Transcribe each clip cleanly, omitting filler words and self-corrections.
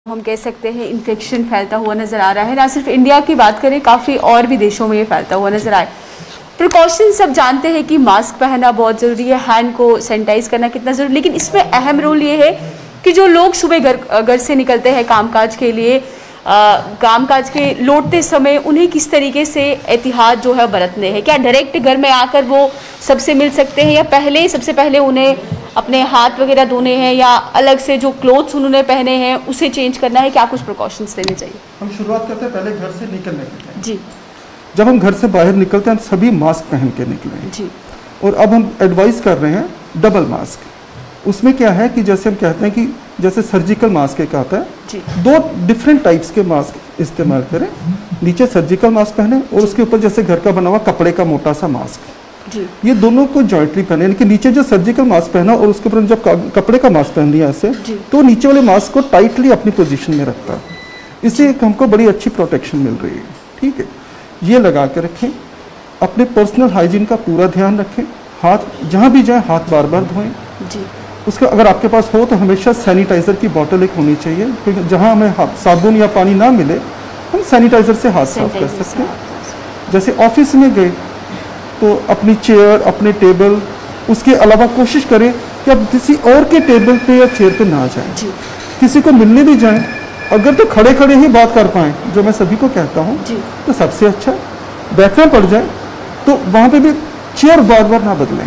हम कह सकते हैं इन्फेक्शन फैलता हुआ नज़र आ रहा है। ना सिर्फ इंडिया की बात करें, काफ़ी और भी देशों में ये फैलता हुआ नज़र आए। प्रिकॉशन सब जानते हैं कि मास्क पहनना बहुत ज़रूरी है, हैंड को सैनिटाइज करना कितना ज़रूरी, लेकिन इसमें अहम रोल ये है कि जो लोग सुबह घर से निकलते हैं कामकाज के लिए, कामकाज के लौटते समय उन्हें किस तरीके से एहतियात जो है बरतने हैं। क्या डायरेक्ट घर में आकर वो सबसे मिल सकते हैं या सबसे पहले उन्हें अपने हाथ वगैरह धोने हैं या अलग से जो क्लोथ्स उन्होंने पहने हैं उसे चेंज करना है? क्या कुछ प्रिकॉशंस लेने चाहिए? हम शुरुआत करते हैं पहले घर से निकलने के। जी, जब हम घर से बाहर निकलते हैं हम सभी मास्क पहन के निकलें जी। और अब हम एडवाइस कर रहे हैं डबल मास्क। उसमें क्या है कि जैसे हम कहते हैं कि जैसे सर्जिकल मास्क एक आता है जी, 2 डिफरेंट टाइप्स के मास्क इस्तेमाल करें। नीचे सर्जिकल मास्क पहने और उसके ऊपर जैसे घर का बना हुआ कपड़े का मोटा सा मास्क, जी। ये दोनों को जॉइंटली पहने, यानी कि नीचे जो सर्जिकल मास्क पहना और उसके ऊपर जब कपड़े का मास्क पहन लिया ऐसे, तो नीचे वाले मास्क को टाइटली अपनी पोजीशन में रखता है। इससे हमको बड़ी अच्छी प्रोटेक्शन मिल रही है। ठीक है, ये लगा के रखें। अपने पर्सनल हाइजीन का पूरा ध्यान रखें। हाथ जहाँ भी जाए हाथ बार बार धोएं। जी। उसका अगर आपके पास हो तो हमेशा सैनिटाइजर की बोतल एक होनी चाहिए, क्योंकि जहाँ हमें साबुन या पानी ना मिले हम सैनिटाइजर से हाथ साफ कर सकते हैं। जैसे ऑफिस में गए तो अपनी चेयर, अपने टेबल, उसके अलावा कोशिश करें कि आप किसी और के टेबल पे या चेयर पे ना जाएं। किसी को मिलने भी जाएं, अगर तो खड़े खड़े ही बात कर पाएं, जो मैं सभी को कहता हूं, तो सबसे अच्छा। बैठना पड़ जाए तो वहां पे भी चेयर बार बार ना बदलें।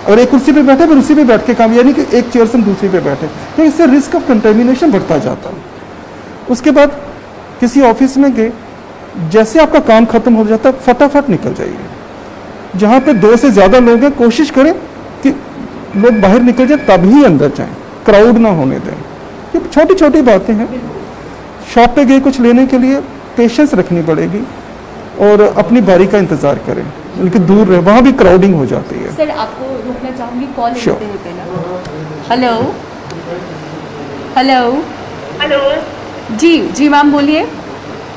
और एक कुर्सी पे बैठे फिर उसी पे बैठ के काम, यानी कि एक चेयर से दूसरी पे बैठे, तो इससे रिस्क ऑफ कंटेमिनेशन बढ़ता जाता है। उसके बाद किसी ऑफिस में गए, जैसे आपका काम खत्म हो जाता है फटाफट निकल जाइए। जहाँ पे 2 से ज़्यादा लोग हैं कोशिश करें कि लोग बाहर निकल जाए तभी अंदर जाएं, क्राउड ना होने दें। ये छोटी छोटी बातें हैं। शॉप पे गए कुछ लेने के लिए, पेशेंस रखनी पड़ेगी और अपनी बारी का इंतज़ार करें, उनके दूर रहे, वहाँ भी क्राउडिंग हो जाती है। सर आपको रोकना चाहूँगी, कॉल लेते हैं पहले। Hello hello hello. जी जी मैम बोलिए।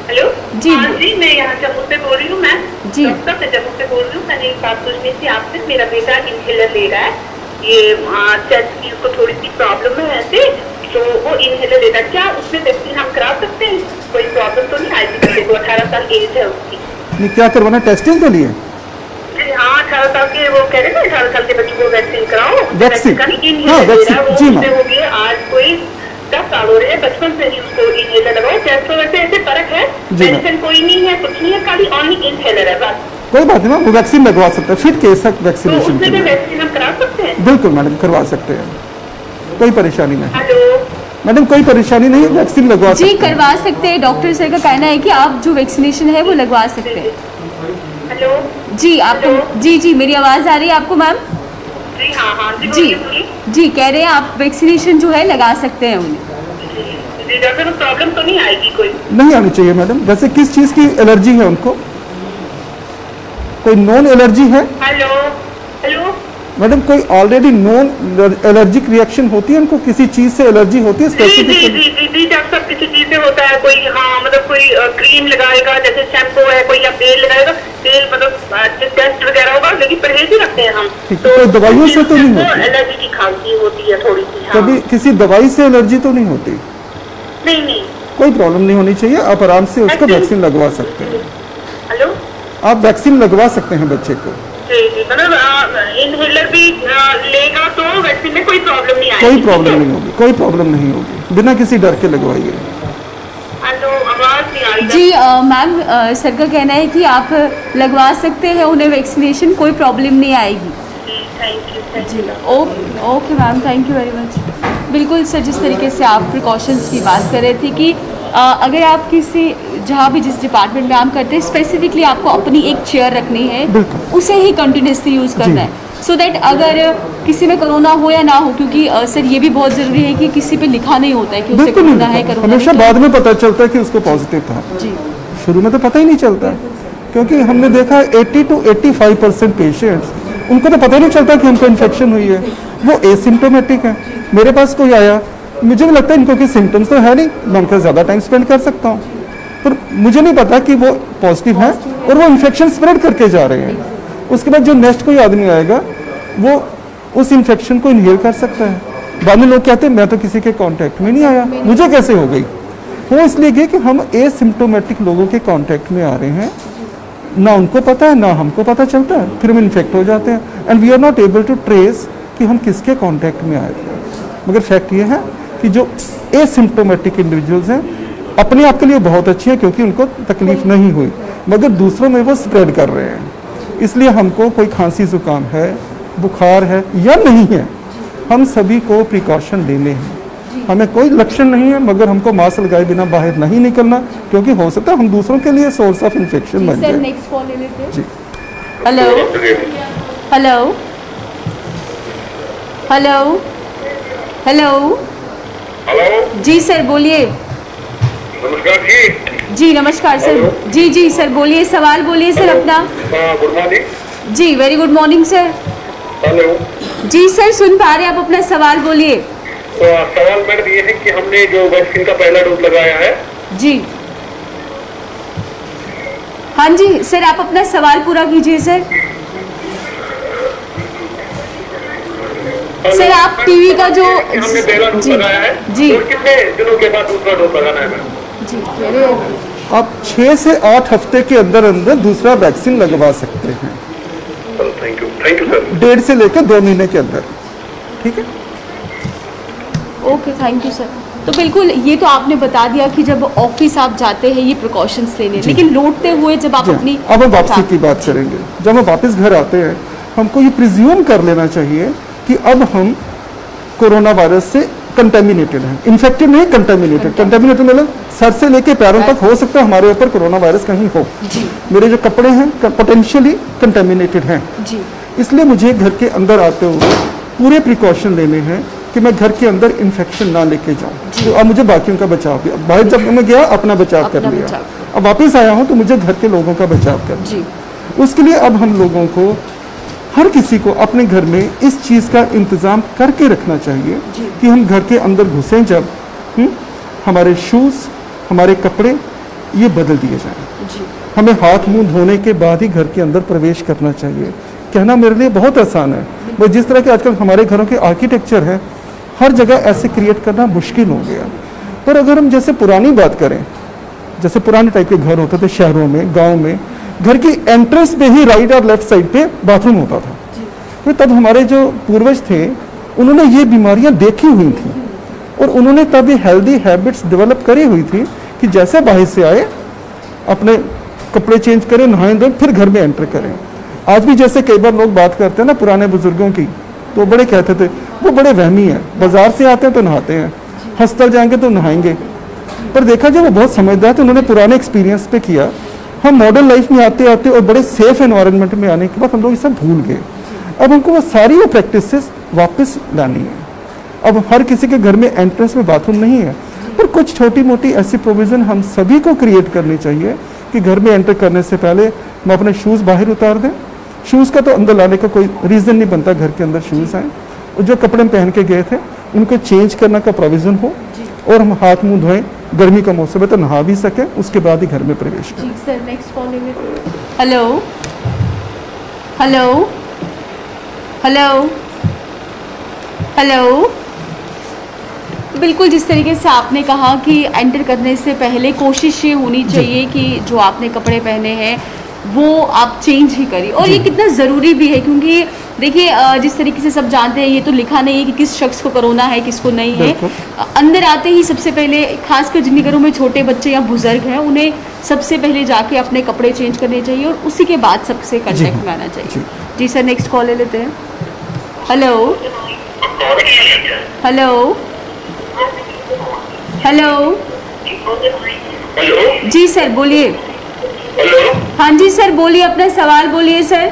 हेलो जी जी, मैं यहाँ जम्मू से बोल रही हूँ। मैं जी डॉक्टर से जम्मू से बोल रही हूँ। मैंने एक बात पूछनी थी आपसे। मेरा बेटा इनहेलर ले रहा है, ये चेस्ट की उसको थोड़ी सी प्रॉब्लम है ऐसे, तो वो इनहेलर लेता है। क्या उसमें वैक्सीन हम करा सकते हैं? कोई प्रॉब्लम तो नहीं आएगी? 18 साल एज है उसकी। नहीं, क्या करवाना टेस्टिंग के लिए? हाँ, 18 साल के वो कह रहे थे 18 साल के बच्चों को वैक्सीन कराओ। वैक्सीन जी मैम, हो गया आज कोई 10 साल हो रहे हैं, बचपन से ही उसको इनहेलर लगाओ। चेस्ट वैसे ऐसे फर्क है, मेडिसिन कोई नहीं है, कुछ नहीं है, खाली ओनली इनहेलर है बस। कोई बात नहीं, वो वैक्सीन लगवा सकते हैं, फिट केस तक वैक्सीनेशन तो उसमें वैक्सीन हम करा सकते हैं? बिल्कुल मैडम, करवा सकते हैं, कोई परेशानी नहीं। हेलो मैडम, कोई परेशानी नहीं है, वैक्सीन लगवा सकते हैं। जी करवा सकते हैं। डॉक्टर सर का कहना है कि आप जो वैक्सीनेशन है वो लगवा सकते हैं। हेलो जी, आपको जी मेरी आवाज़ आ रही है आपको मैम? जी हाँ हाँ जी कह रहे हैं आप वैक्सीनेशन जो है लगा सकते हैं उन्हें। जी डॉक्टर, प्रॉब्लम तो नहीं आएगी? कोई नहीं आनी चाहिए मैडम। वैसे किस चीज़ की एलर्जी है उनको? कोई नॉन एलर्जी है? हेलो हेलो मैडम, कोई ऑलरेडी नॉन एलर्जिक रिएक्शन होती है उनको? किसी चीज से एलर्जी होती है स्पेसिफिक? जी डॉक्टर साहब, किसी चीज से होता है कोई? हाँ, मतलब कोई क्रीम लगाएगा, जैसे शैम्पू है कोई, या तेल लगाएगा, तेल मतलब टेस्ट वगैरह होगा, लेकिन परहेज ही रखते हैं हम। तो दवाइयों से तो नहीं होती? एलर्जी की खांसी होती है थोड़ी सी। कभी किसी दवाई से एलर्जी तो नहीं होती? नहीं, कोई प्रॉब्लम नहीं होनी चाहिए। आप आराम से उसको वैक्सीन लगवा सकते हैं। हेलो, आप वैक्सीन लगवा सकते हैं बच्चे को। जी, मतलब इनहेलर भी लेगा तो वैक्सीन में कोई प्रॉब्लम नहीं आएगी? कोई प्रॉब्लम नहीं होगी, कोई प्रॉब्लम नहीं होगी, बिना किसी डर के लगवाइए। हेलो, आवाज नहीं आ रही? जी मैम, सर का कहना है कि आप लगवा सकते हैं उन्हें वैक्सीनेशन, कोई प्रॉब्लम नहीं आएगी। Thank you. Okay ma'am, thank you very much. बिल्कुल सर, जिस तरीके से आप प्रिकॉशंस की बात कर रहे थे कि अगर आप किसी जहाँ भी जिस डिपार्टमेंट में काम करते हैं, स्पेसिफिकली आपको अपनी एक चेयर रखनी है, उसे ही कंटिन्यूसली यूज़ करना है, सो दैट अगर किसी में कोरोना हो या ना हो, क्योंकि सर ये भी बहुत ज़रूरी है कि किसी पे लिखा नहीं होता है कि उसे कोरोना है, कोरोना हमेशा बाद में पता चलता है कि उसको पॉजिटिव था। जी, शुरू में तो पता ही नहीं चलता, क्योंकि हमने देखा 80 to 85% पेशेंट्स, उनको तो पता ही नहीं चलता कि हमको इन्फेक्शन हुई है, वो एसिम्टोमेटिक है। मेरे पास कोई आया, मुझे भी लगता है इनको कि सिम्टम्स तो है नहीं, मैं उनका ज़्यादा टाइम स्पेंड कर सकता हूँ, पर मुझे नहीं पता कि वो पॉजिटिव है और वो इन्फेक्शन स्प्रेड करके जा रहे हैं। उसके बाद जो नेक्स्ट कोई आदमी आएगा वो उस इन्फेक्शन को इनहेल कर सकता है। बाद में लोग कहते हैं मैं तो किसी के कांटेक्ट में नहीं आया, मुझे कैसे हो गई? हो इसलिए गए कि हम एसिम्प्टोमेटिक लोगों के कांटेक्ट में आ रहे हैं, ना उनको पता है ना हमको पता चलता है, फिर हम इन्फेक्ट हो जाते हैं and we are not able to trace कि हम किसके कांटेक्ट में आए थे। मगर फैक्ट ये है कि जो एसिम्प्टोमेटिक इंडिविजुअल्स हैं अपने आप के लिए बहुत अच्छे हैं क्योंकि उनको तकलीफ नहीं हुई, मगर दूसरों में वो स्प्रेड कर रहे हैं। इसलिए हमको कोई खांसी जुकाम है, बुखार है या नहीं है, हम सभी को प्रिकॉशन लेने हैं। हमें कोई लक्षण नहीं है मगर हमको मास्क लगाए बिना बाहर नहीं निकलना, क्योंकि हो सकता है हम दूसरों के लिए सोर्स ऑफ इन्फेक्शन बन जाए। नेक्स्ट कॉल ले लेते हैं। जी hello hello hello hello hello जी सर बोलिए। नमस्कार जी। जी नमस्कार सर। जी जी सर बोलिए, सवाल बोलिए सर अपना। Good morning. जी very good morning sir. Hello जी सर सुन पा रहे हैं, आप अपना सवाल बोलिए। तो सवाल मैडम ये है कि हमने जो वैक्सीन का पहला डोज लगाया है। जी हाँ जी सर, आप अपना सवाल पूरा कीजिए सर। सर आप टीवी का जो हमने पहला डोज जी लगाया है जी तो कितने दिनों के बाद दूसरा डोज लगाना है मैडम? जी कह रहे हैं। आप 6 से 8 हफ्ते के अंदर अंदर दूसरा वैक्सीन लगवा सकते हैं। चलो थैंक यू सर। 1.5 से लेकर 2 महीने के अंदर, ठीक है। Okay thank you sir. तो बिल्कुल ये तो आपने बता दिया कि जब ऑफिस आप जाते हैं ये प्रिकॉशंस लेने, लेकिन लौटते हुए जब आप अपनी अब हम वापसी की बात करेंगे। जब हम वापस घर आते हैं हमको ये प्रिज्यूम कर लेना चाहिए कि अब हम कोरोना वायरस से कंटेमिनेटेड हैं, इन्फेक्टेड नहीं कंटेमिनेटेड। कंटेमिनेटेड मतलब सर से लेके पैरों तक हो सकता है हमारे ऊपर कोरोना वायरस कहीं हो। जी मेरे जो कपड़े हैं पोटेंशियली कंटेमिनेटेड हैं, जी इसलिए मुझे घर के अंदर आते हुए पूरे प्रिकॉशन लेने हैं कि मैं घर के अंदर इन्फेक्शन ना लेके जाऊं। तो अब मुझे बाकियों का बचाव भी, बाहर जब मैं गया अपना बचाव कर लिया, बचाव। अब वापस आया हूं तो मुझे घर के लोगों का बचाव कर। जी उसके लिए अब हम लोगों को, हर किसी को अपने घर में इस चीज़ का इंतज़ाम करके रखना चाहिए कि हम घर के अंदर घुसें जब हमारे शूज़, हमारे कपड़े ये बदल दिए जाएं। जी हमें हाथ मुंह धोने के बाद ही घर के अंदर प्रवेश करना चाहिए। कहना मेरे लिए बहुत आसान है, पर जिस तरह के आजकल हमारे घरों के आर्किटेक्चर है, हर जगह ऐसे क्रिएट करना मुश्किल हो गया। पर अगर हम जैसे पुरानी बात करें, जैसे पुराने टाइप के घर होते थे शहरों में, गाँव में, घर की एंट्रेंस पे ही राइट और लेफ्ट साइड पे बाथरूम होता था। तो तब हमारे जो पूर्वज थे उन्होंने ये बीमारियां देखी हुई थी और उन्होंने तब ये हेल्दी हैबिट्स डेवलप करी हुई थी कि जैसे बाहर से आए अपने कपड़े चेंज करें, नहाएं धोएं, फिर घर में एंटर करें। आज भी जैसे कई बार लोग बात करते हैं ना पुराने बुजुर्गों की, तो बड़े कहते थे वो बड़े वहमी है, बाजार से आते हैं तो नहाते हैं, हस्पताल जाएंगे तो नहाएंगे। पर देखा जब वो बहुत समझदार थे, उन्होंने पुराने एक्सपीरियंस पे किया। हम मॉडर्न लाइफ में आते आते और बड़े सेफ एनवायरनमेंट में आने के बाद हम लोग ये सब भूल गए। अब हमको वो सारी वो प्रैक्टिसेस वापस लानी है। अब हर किसी के घर में एंट्रेंस में बाथरूम नहीं है, पर कुछ छोटी मोटी ऐसी प्रोविज़न हम सभी को क्रिएट करनी चाहिए कि घर में एंटर करने से पहले हम अपने शूज़ बाहर उतार दें। शूज़ का तो अंदर लाने का कोई रीज़न नहीं बनता, घर के अंदर शूज़ आए और जो कपड़े हम पहन के गए थे उनको चेंज करने का प्रोविज़न हो और हम हाथ मुंह धोएं। गर्मी का मौसम है तो नहा भी सके, उसके बाद ही घर में प्रवेश करें। जी सर नेक्स्ट कॉल में। Hello hello hello hello. बिल्कुल जिस तरीके से आपने कहा कि एंटर करने से पहले कोशिश ये होनी चाहिए कि जो आपने कपड़े पहने हैं वो आप चेंज ही करिए, और ये कितना ज़रूरी भी है क्योंकि देखिए जिस तरीके से सब जानते हैं ये तो लिखा नहीं है कि किस शख्स को कोरोना है किसको नहीं है। अंदर आते ही सबसे पहले, खासकर जिन घरों में छोटे बच्चे या बुजुर्ग हैं, उन्हें सबसे पहले जाके अपने कपड़े चेंज करने चाहिए और उसी के बाद सबसे कॉन्टेक्ट में आना चाहिए। जी सर नेक्स्ट कॉल ले लेते हैं। Hello hello hello. जी सर बोलिए। हेलो हाँ जी सर बोलिए, अपना सवाल बोलिए सर।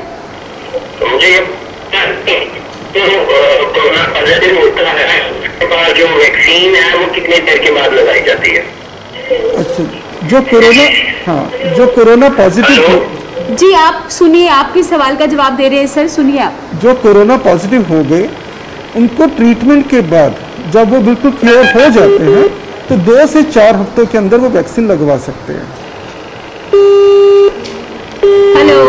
कोरोना पॉजिटिव होता है उसके बाद जो वैक्सीन है वो कितने देर के बाद लगाई जाती है? अच्छा, जो कोरोना पॉजिटिव हो, जी आप सुनिए, आपके सवाल का जवाब दे रहे हैं सर, सुनिए आप। जो कोरोना पॉजिटिव हो गए उनको ट्रीटमेंट के बाद जब वो बिल्कुल क्योर हो जाते हैं तो 2 से 4 हफ्तों के अंदर वो वैक्सीन लगवा सकते हैं। हेलो।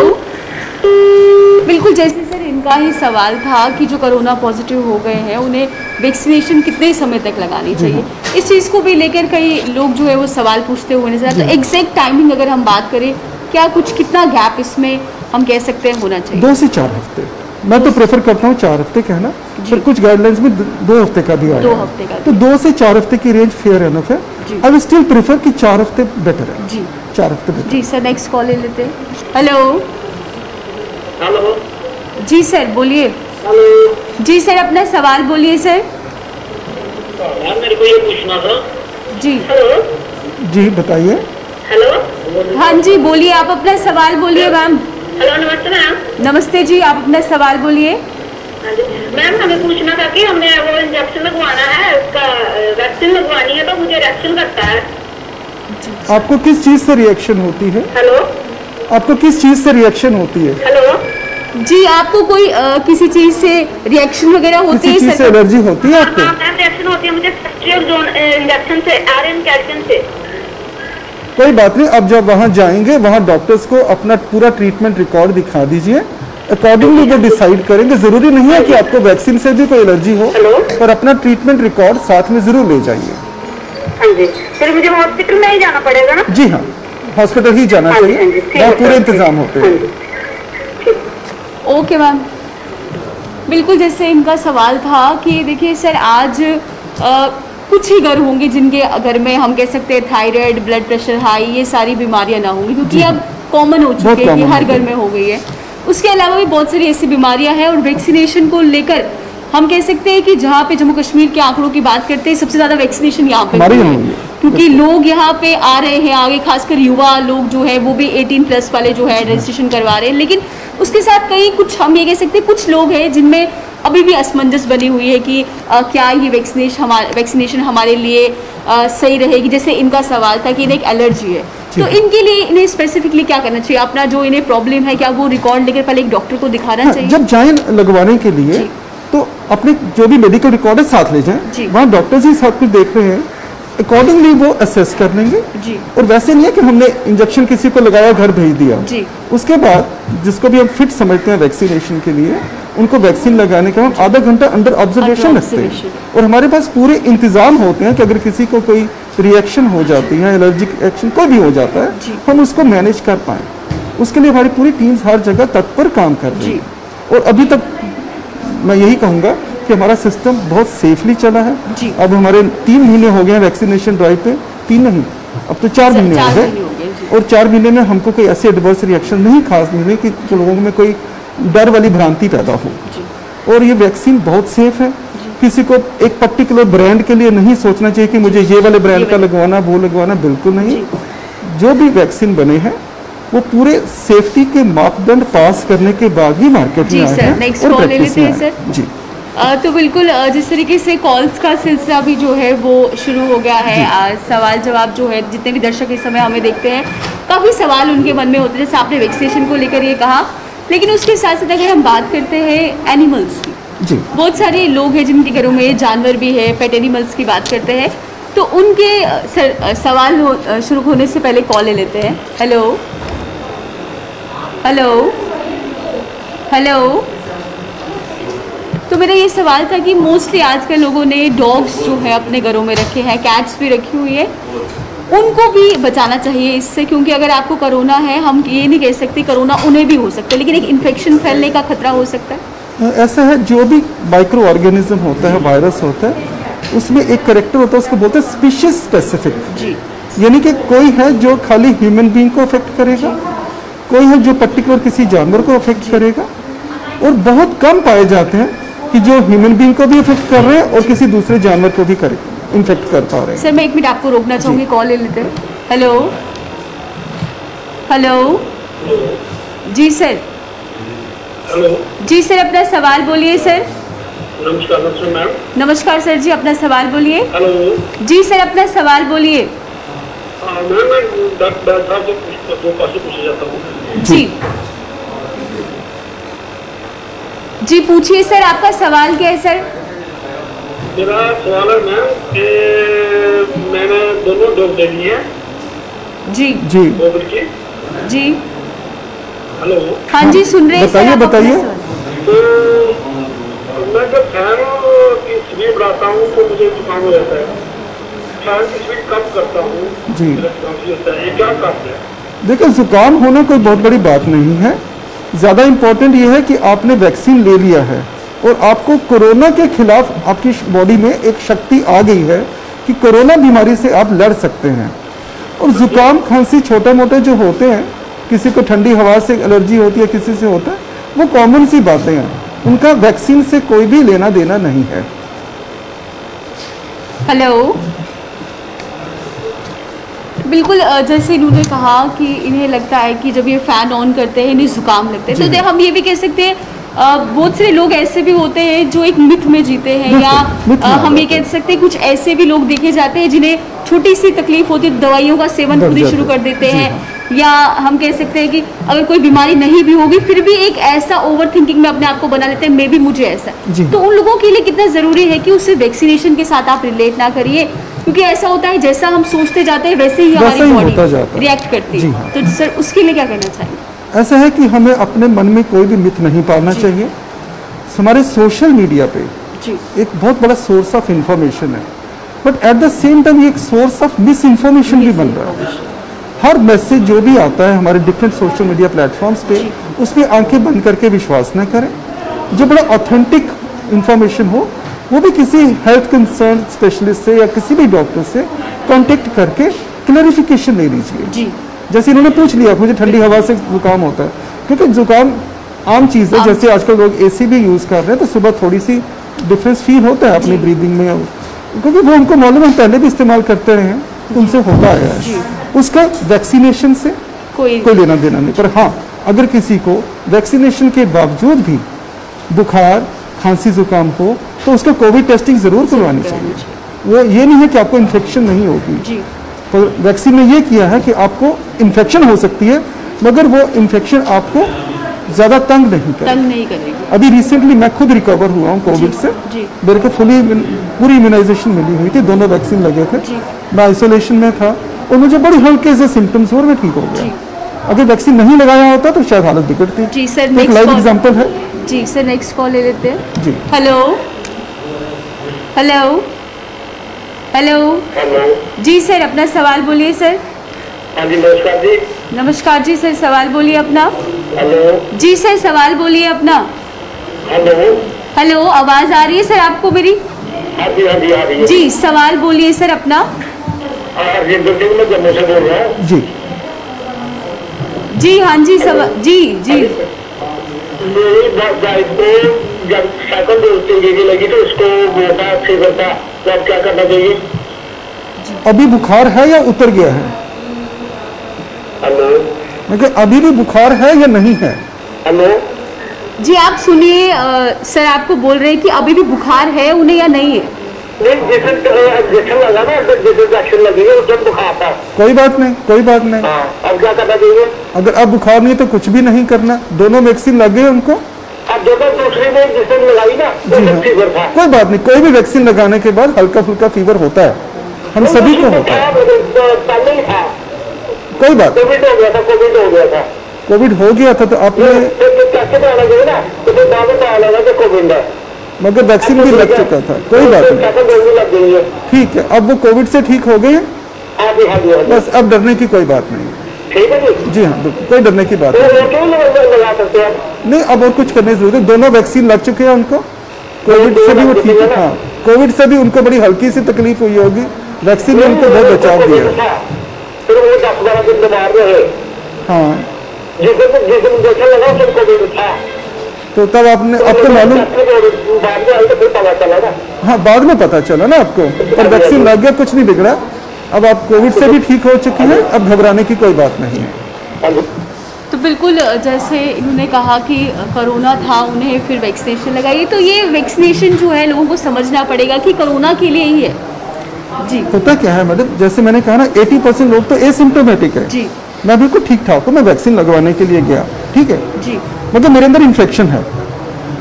बिल्कुल जैसे सर उनका ही सवाल था कि जो कोरोना पॉजिटिव हो गए हैं उन्हें वैक्सीनेशन कितने समय तक लगानी चाहिए। इस चीज़ को भी लेकर कई लोग जो है वो सवाल पूछते हुए नजर आते हैं। एग्जैक्ट टाइमिंग अगर हम बात करें, क्या कुछ कितना गैप इसमें हम कह सकते हैं होना चाहिए? 2 से 4 हफ्ते। मैं तो प्रेफर करता हूँ 4 हफ्ते कहना, पर कुछ गाइडलाइंस में 2 हफ्ते का भी आया 2 हफ्ते का, तो 2 से 4 हफ्ते की रेंज फेयर एनफ है। आई विल स्टिल प्रेफर कि 4 हफ्ते बेटर है। जी 4 हफ्ते बेटर। जी सर, नेक्स्ट कॉल ले लेते हैं। हेलो हेलो जी सर, बोलिए। हेलो जी सर, अपना सवाल बोलिए सर। मैम, मेरे को ये पूछना था। जी हेलो जी बताइए। हेलो हाँ जी, बोलिए, आप अपना सवाल बोलिए मैम। हेलो, नमस्ते मैम। नमस्ते जी, आप अपना सवाल बोलिए। हाँ जी मैम, हमें पूछना था कि हमें वो इंजेक्शन लगवाना है, उसका वैक्सीन लगवानी है, तो मुझे रिएक्शन करता है। आपको किस चीज़ से रिएक्शन होती है? हेलो आपको किस चीज़ से रिएक्शन होती है? हेलो जी, आपको कोई किसी चीज से रिएक्शन वगैरह होती किसी है चीज़ से सर? एलर्जी होती है आपको? हाँ मैम, रिएक्शन होती है मुझे सेस्ट्रियोजोन इंजेक्शन से, आयरन कैल्शियम से। कोई बात नहीं, अब जब वहाँ जाएंगे वहाँ डॉक्टर्स को अपना पूरा ट्रीटमेंट रिकॉर्ड दिखा दीजिए, अकॉर्डिंगली वो डिसाइड करेंगे। जरूरी नहीं है कि आपको वैक्सीन से भी कोई एलर्जी हो, पर अपना ट्रीटमेंट रिकॉर्ड साथ में जरूर ले जाइए। हाँ जी, फिर मुझे हॉस्पिटल में ही जाना पड़ेगा ना? जी हाँ, हॉस्पिटल ही जाना हाँ जी, चाहिए, हाँ जी, ठीक वहाँ है, पूरे ठीक है। इंतजाम होते हाँ हैं। जी, ठीक। ओके मैम, बिल्कुल जैसे इनका सवाल था कि देखिए सर, आज कुछ ही घर होंगे जिनके घर में हम कह सकते हैं थायराइड, ब्लड प्रेशर हाई, ये सारी बीमारियां ना होंगी, क्योंकि अब कॉमन हो चुके हैं कि हर घर में हो गई है। उसके अलावा भी बहुत सारी ऐसी बीमारियां हैं, और वैक्सीनेशन को लेकर हम कह सकते हैं कि जहाँ पे जम्मू कश्मीर के आंकड़ों की बात करते हैं, सबसे ज़्यादा वैक्सीनेशन यहाँ पे हमारे हुई यहाँ है, हुई है। क्योंकि लोग यहाँ पे आ रहे हैं आगे, खासकर युवा लोग जो है वो भी 18+ वाले जो है रजिस्ट्रेशन करवा रहे हैं। लेकिन उसके साथ कई कुछ हम ये कह सकते हैं कुछ लोग हैं जिनमें अभी भी असमंजस बनी हुई है कि क्या ये वैक्सीनेशन हमारे लिए सही रहेगी। जैसे इनका सवाल था कि इन्हें एक एलर्जी है, तो इनके लिए इन्हें स्पेसिफिकली क्या करना चाहिए? अपना जो इन्हें प्रॉब्लम है, क्या वो रिकॉर्ड लेकर पहले एक डॉक्टर को दिखाना चाहिए? जब जाएं लगवाने के लिए जी। तो अपने जो भी मेडिकल रिकॉर्ड है साथ ले जी। जाएं, वहाँ डॉक्टर्स ही सब कुछ देख रहे हैं, अकॉर्डिंगली वो असेस कर लेंगे। जी और वैसे नहीं है कि हमने इंजेक्शन किसी को लगाया घर भेज दिया। जी। उसके बाद जिसको भी हम फिट समझते हैं वैक्सीनेशन के लिए, उनको वैक्सीन लगाने का हम आधा घंटा अंडर ऑब्जर्वेशन रखते हैं, और हमारे पास पूरे इंतजाम होते हैं कि अगर किसी को कोई रिएक्शन हो जाती है, एलर्जिक रिएक्शन कोई भी हो जाता है, हम उसको मैनेज कर पाएँ। उसके लिए हमारी पूरी टीम्स हर जगह तत्पर काम कर रही है, और अभी तक मैं यही कहूँगा कि हमारा सिस्टम बहुत सेफली चला है। अब हमारे 3 महीने हो गए हैं वैक्सीनेशन ड्राइव पे, 3 नहीं, अब तो 4 महीने हो गए, और 4 महीने में हमको कोई ऐसे एडवर्स रिएक्शन नहीं खास मिले कि लोगों में कोई डर वाली भ्रांति पैदा हो। और ये वैक्सीन बहुत सेफ है, किसी को एक पर्टिकुलर ब्रांड के लिए नहीं सोचना चाहिए कि मुझे ये वाले ब्रांड का लगवाना, वो लगवाना, बिल्कुल नहीं। जो भी वैक्सीन बने हैं वो पूरे सेफ्टी के मापदंड पास करने के बाद ही मार्केट में आए हैं। नेक्स्ट और कॉल ले प्रैक्टिस लेते में हैं आए। सर। जी तो बिल्कुल जिस तरीके से कॉल्स का सिलसिला भी जो है वो शुरू हो गया है, सवाल जवाब जो है, जितने भी दर्शक इस समय हमें देखते हैं, काफ़ी सवाल उनके मन में होते हैं, जैसे आपने वैक्सीनेशन को लेकर ये कहा। लेकिन उसके साथ साथ अगर हम बात करते हैं एनिमल्स की, जी, बहुत सारे लोग हैं जिनके घरों में जानवर भी है, पेट एनिमल्स की बात करते हैं, तो उनके सवाल शुरू होने से पहले कॉल ले लेते हैं। हेलो हेलो हेलो, तो मेरा ये सवाल था कि मोस्टली आजकल लोगों ने डॉग्स जो है अपने घरों में रखे हैं, कैट्स भी रखी हुई है, उनको भी बचाना चाहिए इससे, क्योंकि अगर आपको कोरोना है, हम ये नहीं कह सकते कोरोना उन्हें भी हो सकता है, लेकिन एक इन्फेक्शन फैलने का खतरा हो सकता है। ऐसा है, जो भी माइक्रो ऑर्गेनिज्म होता है, वायरस होता है, उसमें एक कैरेक्टर होता है, उसको बोलते हैं स्पीशीज स्पेसिफिक। जी, यानी कि कोई है जो खाली ह्यूमन बीइंग को अफेक्ट करेगा, कोई है जो पर्टिकुलर किसी जानवर को अफेक्ट करेगा, और बहुत कम पाए जाते हैं कि जो ह्यूमन बीइंग को भी अफेक्ट कर रहे हैं और किसी दूसरे जानवर को भी इन्फेक्ट कर पा रहे हैं। सर मैं 1 मिनट आपको रोकना चाहूँगी, कॉल ले लेते हैं। हेलो हेलो, जी सर। हेलो जी सर, अपना सवाल बोलिए सर। नमस्कार मैम। नमस्कार सर जी, अपना सवाल बोलिए। हेलो जी सर, अपना सवाल बोलिए। मैम, मैं डॉक्टर साहब से दो क्वेश्चन पूछना चाहता हूँ। जी जी, पूछिए सर, आपका सवाल क्या है सर? मेरा सवाल है मैम कि मैंने दोनों डोज ले लिए हैं। जी जी कोविड के। जी, हेलो हाँ जी, सुन रहे हैं सर, बताइए आप अपना बताइए। सवाल। तो मैं जब फैन की स्पीड बढ़ाता हूँ तो मुझे जुकाम हो जाता है, फैन की स्पीड कम करता हूँ जी। खांसी होता है, ये क्या कारण है? देखिए, जुकाम होना कोई बहुत बड़ी बात नहीं है। ज़्यादा इम्पोर्टेंट ये है कि आपने वैक्सीन ले लिया है और आपको कोरोना के खिलाफ आपकी बॉडी में एक शक्ति आ गई है कि कोरोना बीमारी से आप लड़ सकते हैं। और जुकाम खांसी छोटे मोटे जो होते हैं, किसी को ठंडी हवा से एलर्जी होती है, किसी से होता है, वो कॉमन सी बातें हैं, उनका वैक्सीन से कोई भी लेना देना नहीं है। हेलो, बिल्कुल जैसे इन्होंने कहा कि इन्हें लगता है कि जब ये फ़ैन ऑन करते हैं इन्हें जुकाम लगता है, तो हम ये भी कह सकते हैं बहुत से लोग ऐसे भी होते हैं जो एक मिथ में जीते हैं, या हम ये कह सकते हैं कुछ ऐसे भी लोग देखे जाते हैं जिन्हें छोटी सी तकलीफ होती है दवाइयों का सेवन खुद ही शुरू कर देते हैं, या हम कह सकते हैं कि अगर कोई बीमारी नहीं भी होगी फिर भी एक ऐसा ओवर थिंकिंग में अपने आप को बना लेते हैं, मे भी मुझे ऐसा। तो उन लोगों के लिए कितना ज़रूरी है कि उससे वैक्सीनेशन के साथ आप रिलेट ना करिए, क्योंकि ऐसा होता है जैसा हम सोचते जाते हैं वैसे ही हमारी बॉडी रिएक्ट करती है। तो सर उसके लिए क्या कहना चाहिए? ऐसा है कि हमें अपने मन में कोई भी मिथ नहीं पालना चाहिए। हमारे सोशल मीडिया पे एक बहुत बड़ा सोर्स ऑफ इंफॉर्मेशन है, but at the same time ये एक सोर्स ऑफ मिस इन्फॉर्मेशन भी बन रहा है। हर मैसेज जो भी आता है हमारे डिफरेंट सोशल मीडिया प्लेटफॉर्म्स पे, उसमें आंखें बंद करके विश्वास न करें। जो बड़ा ऑथेंटिक इंफॉर्मेशन हो वो भी किसी हेल्थ कंसर्न स्पेशलिस्ट से या किसी भी डॉक्टर से कांटेक्ट करके क्लैरिफिकेशन ले लीजिए। जैसे इन्होंने पूछ लिया मुझे ठंडी हवा से जुकाम होता है, क्योंकि जुकाम आम चीज़ है। जैसे आजकल लोग एसी भी यूज़ कर रहे हैं तो सुबह थोड़ी सी डिफरेंस फील होता है अपनी ब्रीदिंग में, क्योंकि वो उनको मालूम है, पहले भी इस्तेमाल करते रहे हैं, उनसे होता आया है। उसका वैक्सीनेशन से कोई लेना देना नहीं। पर हाँ, अगर किसी को वैक्सीनेशन के बावजूद भी बुखार खांसी जुकाम हो तो उसको कोविड टेस्टिंग ज़रूर करवानी चाहिए। वो ये नहीं है कि आपको इन्फेक्शन नहीं होगी, तो वैक्सीन में ये किया है कि आपको इन्फेक्शन हो सकती है मगर वो इन्फेक्शन आपको ज़्यादा तंग नहीं करेगी। अभी रिसेंटली मैं खुद रिकवर हुआ हूँ कोविड से, मेरे को पूरी इम्यूनाइजेशन मिली हुई थी, दोनों वैक्सीन लगे थे, मैं आइसोलेशन में था और मुझे बड़े हल्के से सिम्टम्स और मैं ठीक हो गया। अगर वैक्सीन नहीं लगाया होता तो शायद हालत बिगड़ती। जी सर, एक लाइव एग्जांपल है। जी सर, नेक्स्ट कॉल ले लेते हैं। जी, हेलो हेलो हेलो जी सर, अपना सवाल बोलिए सर। हाँ जी, नमस्कार जी। नमस्कार जी सर, सवाल बोलिए अपना। हेलो जी सर, सवाल बोलिए अपना। हेलो हेलो, आवाज़ आ रही है सर आपको मेरी? हाँ जी, हाँ जी, आ रही है जी, सवाल बोलिए सर अपना। मैं जम्मू से बोल रहा हूँ। जी जी, हाँ जी, सवाल जी जी। मेरी गाइड को जब सेकंड डोज लगी तो उसको मोटा फीवर था, तो अब क्या करना चाहिए? अभी बुखार है या उतर गया है? हेलो, मतलब अभी भी बुखार है या नहीं है? हेलो जी, आप सुनिए, सर आपको बोल रहे हैं कि अभी भी बुखार है उन्हें या नहीं है? इंजेक्शन लगा ना, इंजेक्शन लगी है जब बुखार था। कोई बात नहीं, कोई बात नहीं। अब क्या करना चाहिए? अगर अब बुखार नहीं तो कुछ भी नहीं करना। दोनों वैक्सीन लगे उनको, अब दोनों दूसरी में इंजेक्शन लगाई ना तो फीवर था। कोई बात नहीं, कोई भी वैक्सीन लगाने के बाद हल्का फुल्का फीवर होता है, हम सभी को होता है। पहले ही था, कोई बात, कोविड हो गया था, कोविड हो गया था, कोविड हो गया था तो आपने कैसे पता लगे ना, तो फिर बाद में पता लगा कि कोविड है, मगर वैक्सीन भी लग चुका था। कोई बात नहीं, लग गई है। ठीक है। अब वो कोविड से ठीक हो गए, हाँ जी, हाँ जी, हाँ जी। बस अब डरने की कोई बात नहीं। ठीक है जी। जी हाँ, कोई डरने की बात नहीं। क्यों लगा सकते हैं? नहीं, अब और कुछ करने की जरूरत है। दोनों वैक्सीन लग चुके हैं उनको, कोविड से भी वो ठीक है। हाँ, कोविड से भी उनको बड़ी हल्की सी तकलीफ हुई होगी, वैक्सीन ने उनको बहुत बचाव दिया। फिर वो 10-12 दिन बीमार रहे। हाँ, जिस दिन इंजेक्शन लगा उसको कोविड था, तो तब आपने आपको मालूम, बाद में तो फिर पता चला ना। हाँ बाद में पता चला ना आपको, पर वैक्सीन लग गया, कुछ नहीं बिगड़ा। अब आप कोविड से भी ठीक हो चुकी हैं, अब घबराने की कोई बात नहीं है। तो बिल्कुल जैसे इन्होंने कहा कि कोरोना था उन्हें फिर वैक्सीनेशन लगाई, तो ये वैक्सीनेशन जो है लोगों को समझना पड़ेगा कि कोरोना के लिए ही है। जी, होता क्या है मैडम, जैसे मैंने कहा ना 80% लोग तो एसिम्प्टोमेटिक है। जी, मैं बिल्कुल ठीक ठाक हूँ, मैं वैक्सीन लगवाने के लिए गया, ठीक है जी, मतलब मेरे अंदर इन्फेक्शन है।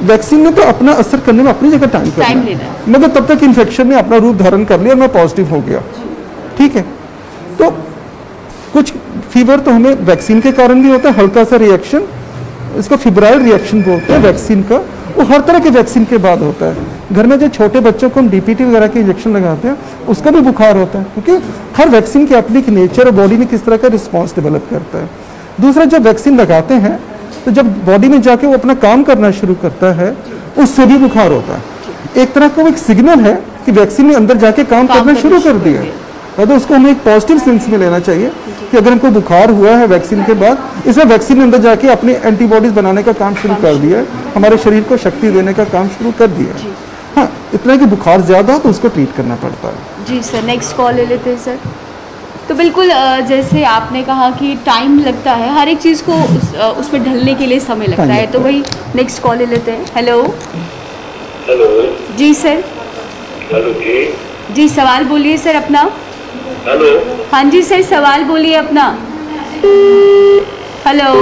वैक्सीन ने तो अपना असर करने में अपनी जगह टाइम टाइम लेना लेना है, मगर तब तक इन्फेक्शन ने अपना रूप धारण कर लिया और मैं पॉजिटिव हो गया, ठीक है। तो कुछ फीवर तो हमें वैक्सीन के कारण भी होता है, हल्का सा रिएक्शन, इसको फिब्राइल रिएक्शन बोलते हैं वैक्सीन का। वो हर तरह के वैक्सीन के बाद होता है। घर में जो छोटे बच्चों को हम DPT वगैरह के इंजेक्शन लगाते हैं उसका भी बुखार होता है, क्योंकि हर वैक्सीन की अपनी नेचर और बॉडी में किस तरह का रिस्पॉन्स डेवलप करता है। दूसरा, जब वैक्सीन लगाते हैं तो जब बॉडी में जाके वो अपना काम करना शुरू करता है उससे भी बुखार होता है। एक तरह का वो एक सिग्नल है कि वैक्सीन ने अंदर जाके काम करना शुरू कर दिया है। तो उसको हमें एक पॉजिटिव सेंस में लेना चाहिए कि अगर हमको बुखार हुआ है वैक्सीन के बाद, इसमें वैक्सीन ने अंदर जाके अपनी एंटीबॉडीज बनाने का काम शुरू कर दिया है, हमारे शरीर को शक्ति देने का काम शुरू कर दिया है। हाँ, इतना कि बुखार ज़्यादा हो तो उसको ट्रीट करना पड़ता है। जी सर, नेक्स्ट कॉल ले लेते हैं सर। तो बिल्कुल जैसे आपने कहा कि टाइम लगता है, हर एक चीज़ को उसमें ढलने के लिए समय लगता है, तो वही नेक्स्ट कॉल ले लेते हैं। हेलो। हेलो जी सर। हेलो जी सवाल बोलिए सर अपना। हेलो। हाँ जी सर, सवाल बोलिए अपना। हेलो।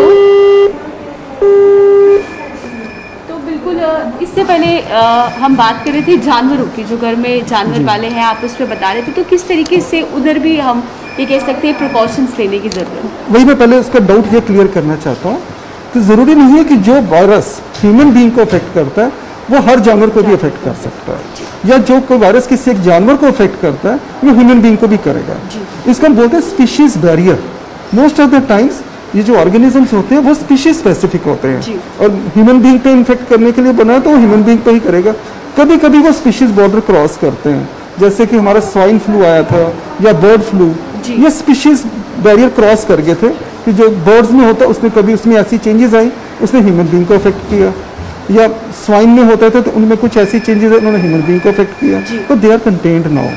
तो बिल्कुल इससे पहले हम बात कर रहे थे जानवरों की, जो घर में जानवर वाले हैं आप उस पर बता रहे थे, तो किस तरीके से उधर भी हम ये कह सकते हैं प्रिकॉशंस लेने की ज़रूरत है। वही मैं पहले उसका डाउट ये क्लियर करना चाहता हूँ कि ज़रूरी नहीं है कि जो वायरस ह्यूमन बीइंग को अफेक्ट करता है वो हर जानवर को भी अफेक्ट कर सकता है, या जो कोई वायरस किसी एक जानवर को अफेक्ट करता है वो ह्यूमन बीइंग को भी करेगा। इसको हम बोलते हैं species barrier. Most of the times ये जो ऑर्गेनिजम्स होते हैं वो स्पीशीज स्पेसिफिक होते हैं, और ह्यूमन बीइंग पे इन्फेक्ट करने के लिए बना है तो वो ह्यूमन बीइंग पे ही करेगा। कभी कभी वो स्पीशीज बॉर्डर क्रॉस करते हैं, जैसे कि हमारा स्वाइन फ्लू आया था या बर्ड फ्लू, ये स्पीशीज बैरियर क्रॉस कर गए थे कि जो बर्ड्स में होता है उसमें कभी उसमें ऐसी चेंजेस आई उसने ह्यूमन बीइंग को अफेक्ट किया, या स्वाइन में होता था तो उनमें कुछ ऐसी चेंजेस है उन्होंने ह्यूमन बीइंग को अफेक्ट किया, तो दे आर कंटेन्ड नाउ।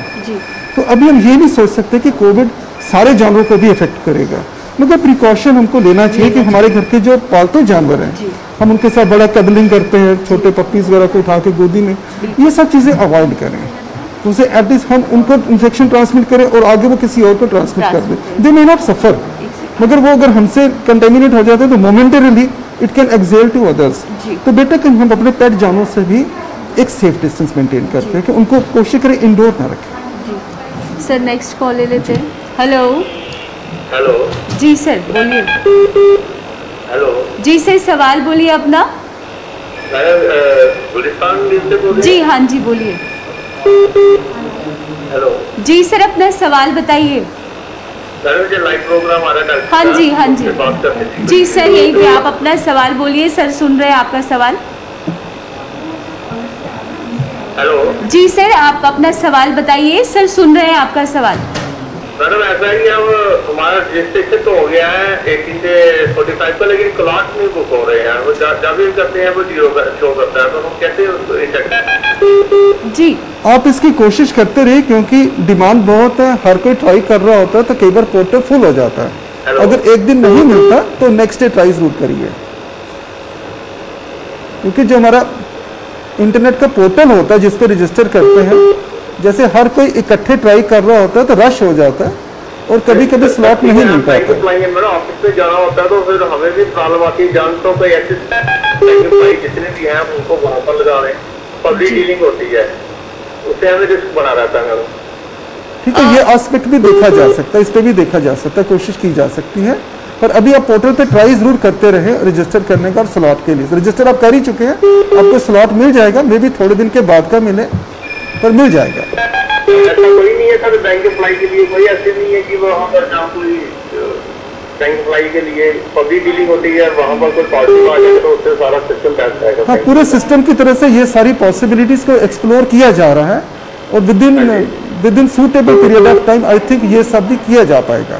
तो अभी हम ये नहीं सोच सकते कि कोविड सारे जानवरों को भी अफेक्ट करेगा, मगर प्रिकॉशन हमको लेना चाहिए कि हमारे घर के जो पालतू जानवर हैं हम उनके साथ बड़ा कदलिंग करते हैं, छोटे पप्पीज वगैरह को उठा के गोदी में, ये सब चीज़ें अवॉइड करें, उनसे एटलीस्ट हम उनको इन्फेक्शन ट्रांसमिट करें और आगे वो किसी और को ट्रांसमिट कर दें। दे मे नॉट सफ़र, मगर वो अगर हमसे कंटेमिनेट हो जाते हैं तो momentarily it can excel to others. तो बेटर कि हम अपने पेट जानवरों से भी एक सेफ डिस्टेंस मेंटेन करते हैं कि उनको कोशिश करें इंडोर ना रखें। सर नेक्स्ट कॉल ले लेते हैं। हेलो। हेलो। जी सर बोलिए। हेलो। जी सर, सवाल बोलिए अपना। गुलिस्तान से बोल रहे? जी हाँ जी बोलिए। हेलो। जी सर, अपना सवाल बताइए। मुझे लाइव प्रोग्राम आ रहा है। हाँ जी हाँ जी जी सर, यही पे आप अपना सवाल बोलिए, सर सुन रहे हैं आपका सवाल। हेलो। जी सर, आप अपना सवाल बताइए, सर सुन रहे हैं आपका सवाल। मैडम ऐसा है कि अब हमारा रजिस्ट्रेशन तो हो गया है 80 से 45 का, लेकिन क्लॉट नहीं बुक हो रहे हैं, वो जब भी करते हैं वो 0 शो करता है, तो हम कैसे? जी आप इसकी कोशिश करते रहिए, क्योंकि डिमांड बहुत है, हर कोई ट्राई कर रहा होता है, तो कई बार पोर्टल फुल हो जाता है। अगर एक दिन नहीं मिलता तो नेक्स्ट डे ट्राई जरूर करिए, क्योंकि जो हमारा इंटरनेट का पोर्टल होता है जिस पर रजिस्टर करते हैं, जैसे हर कोई इकट्ठे ट्राई कर रहा होता है तो रश हो जाता है और कभी कभी स्लॉट नहीं मिल पाता। ऑफिस में जाना होता है तो फिर हमें भी प्रॉब्लम आती है, जानता हूँ ऐसे जितने भी हैं उनको वहाँ पर लगा रहे हैं, पब्लिक डीलिंग होती है, उससे हमें रिस्क बना रहता है मैडम। ठीक है, ये एस्पेक्ट भी देखा जा सकता है, इस पर भी देखा जा सकता है, कोशिश की जा सकती है, पर अभी आप पोर्टल पे ट्राई जरूर करते रहे रजिस्टर करने का और स्लॉट के लिए। रजिस्टर आप कर ही चुके हैं, आपको स्लॉट मिल जाएगा, मे भी थोड़े दिन के बाद का मिले पर मिल जाएगा। ऐसा कोई नहीं है सर बैंक अप्लाई के लिए, कोई ऐसे नहीं है कि वहाँ पर जहाँ कोई बैंक अप्लाई के लिए पब्लिक डीलिंग होती है वहाँ पर कोई पॉजिटिव आ जाए तो उससे सारा सिस्टम बैठ जाएगा। हाँ, पूरे सिस्टम की तरह से ये सारी पॉसिबिलिटीज को एक्सप्लोर किया जा रहा है और with in suitable period of time I think ये सब भी किया जा पाएगा।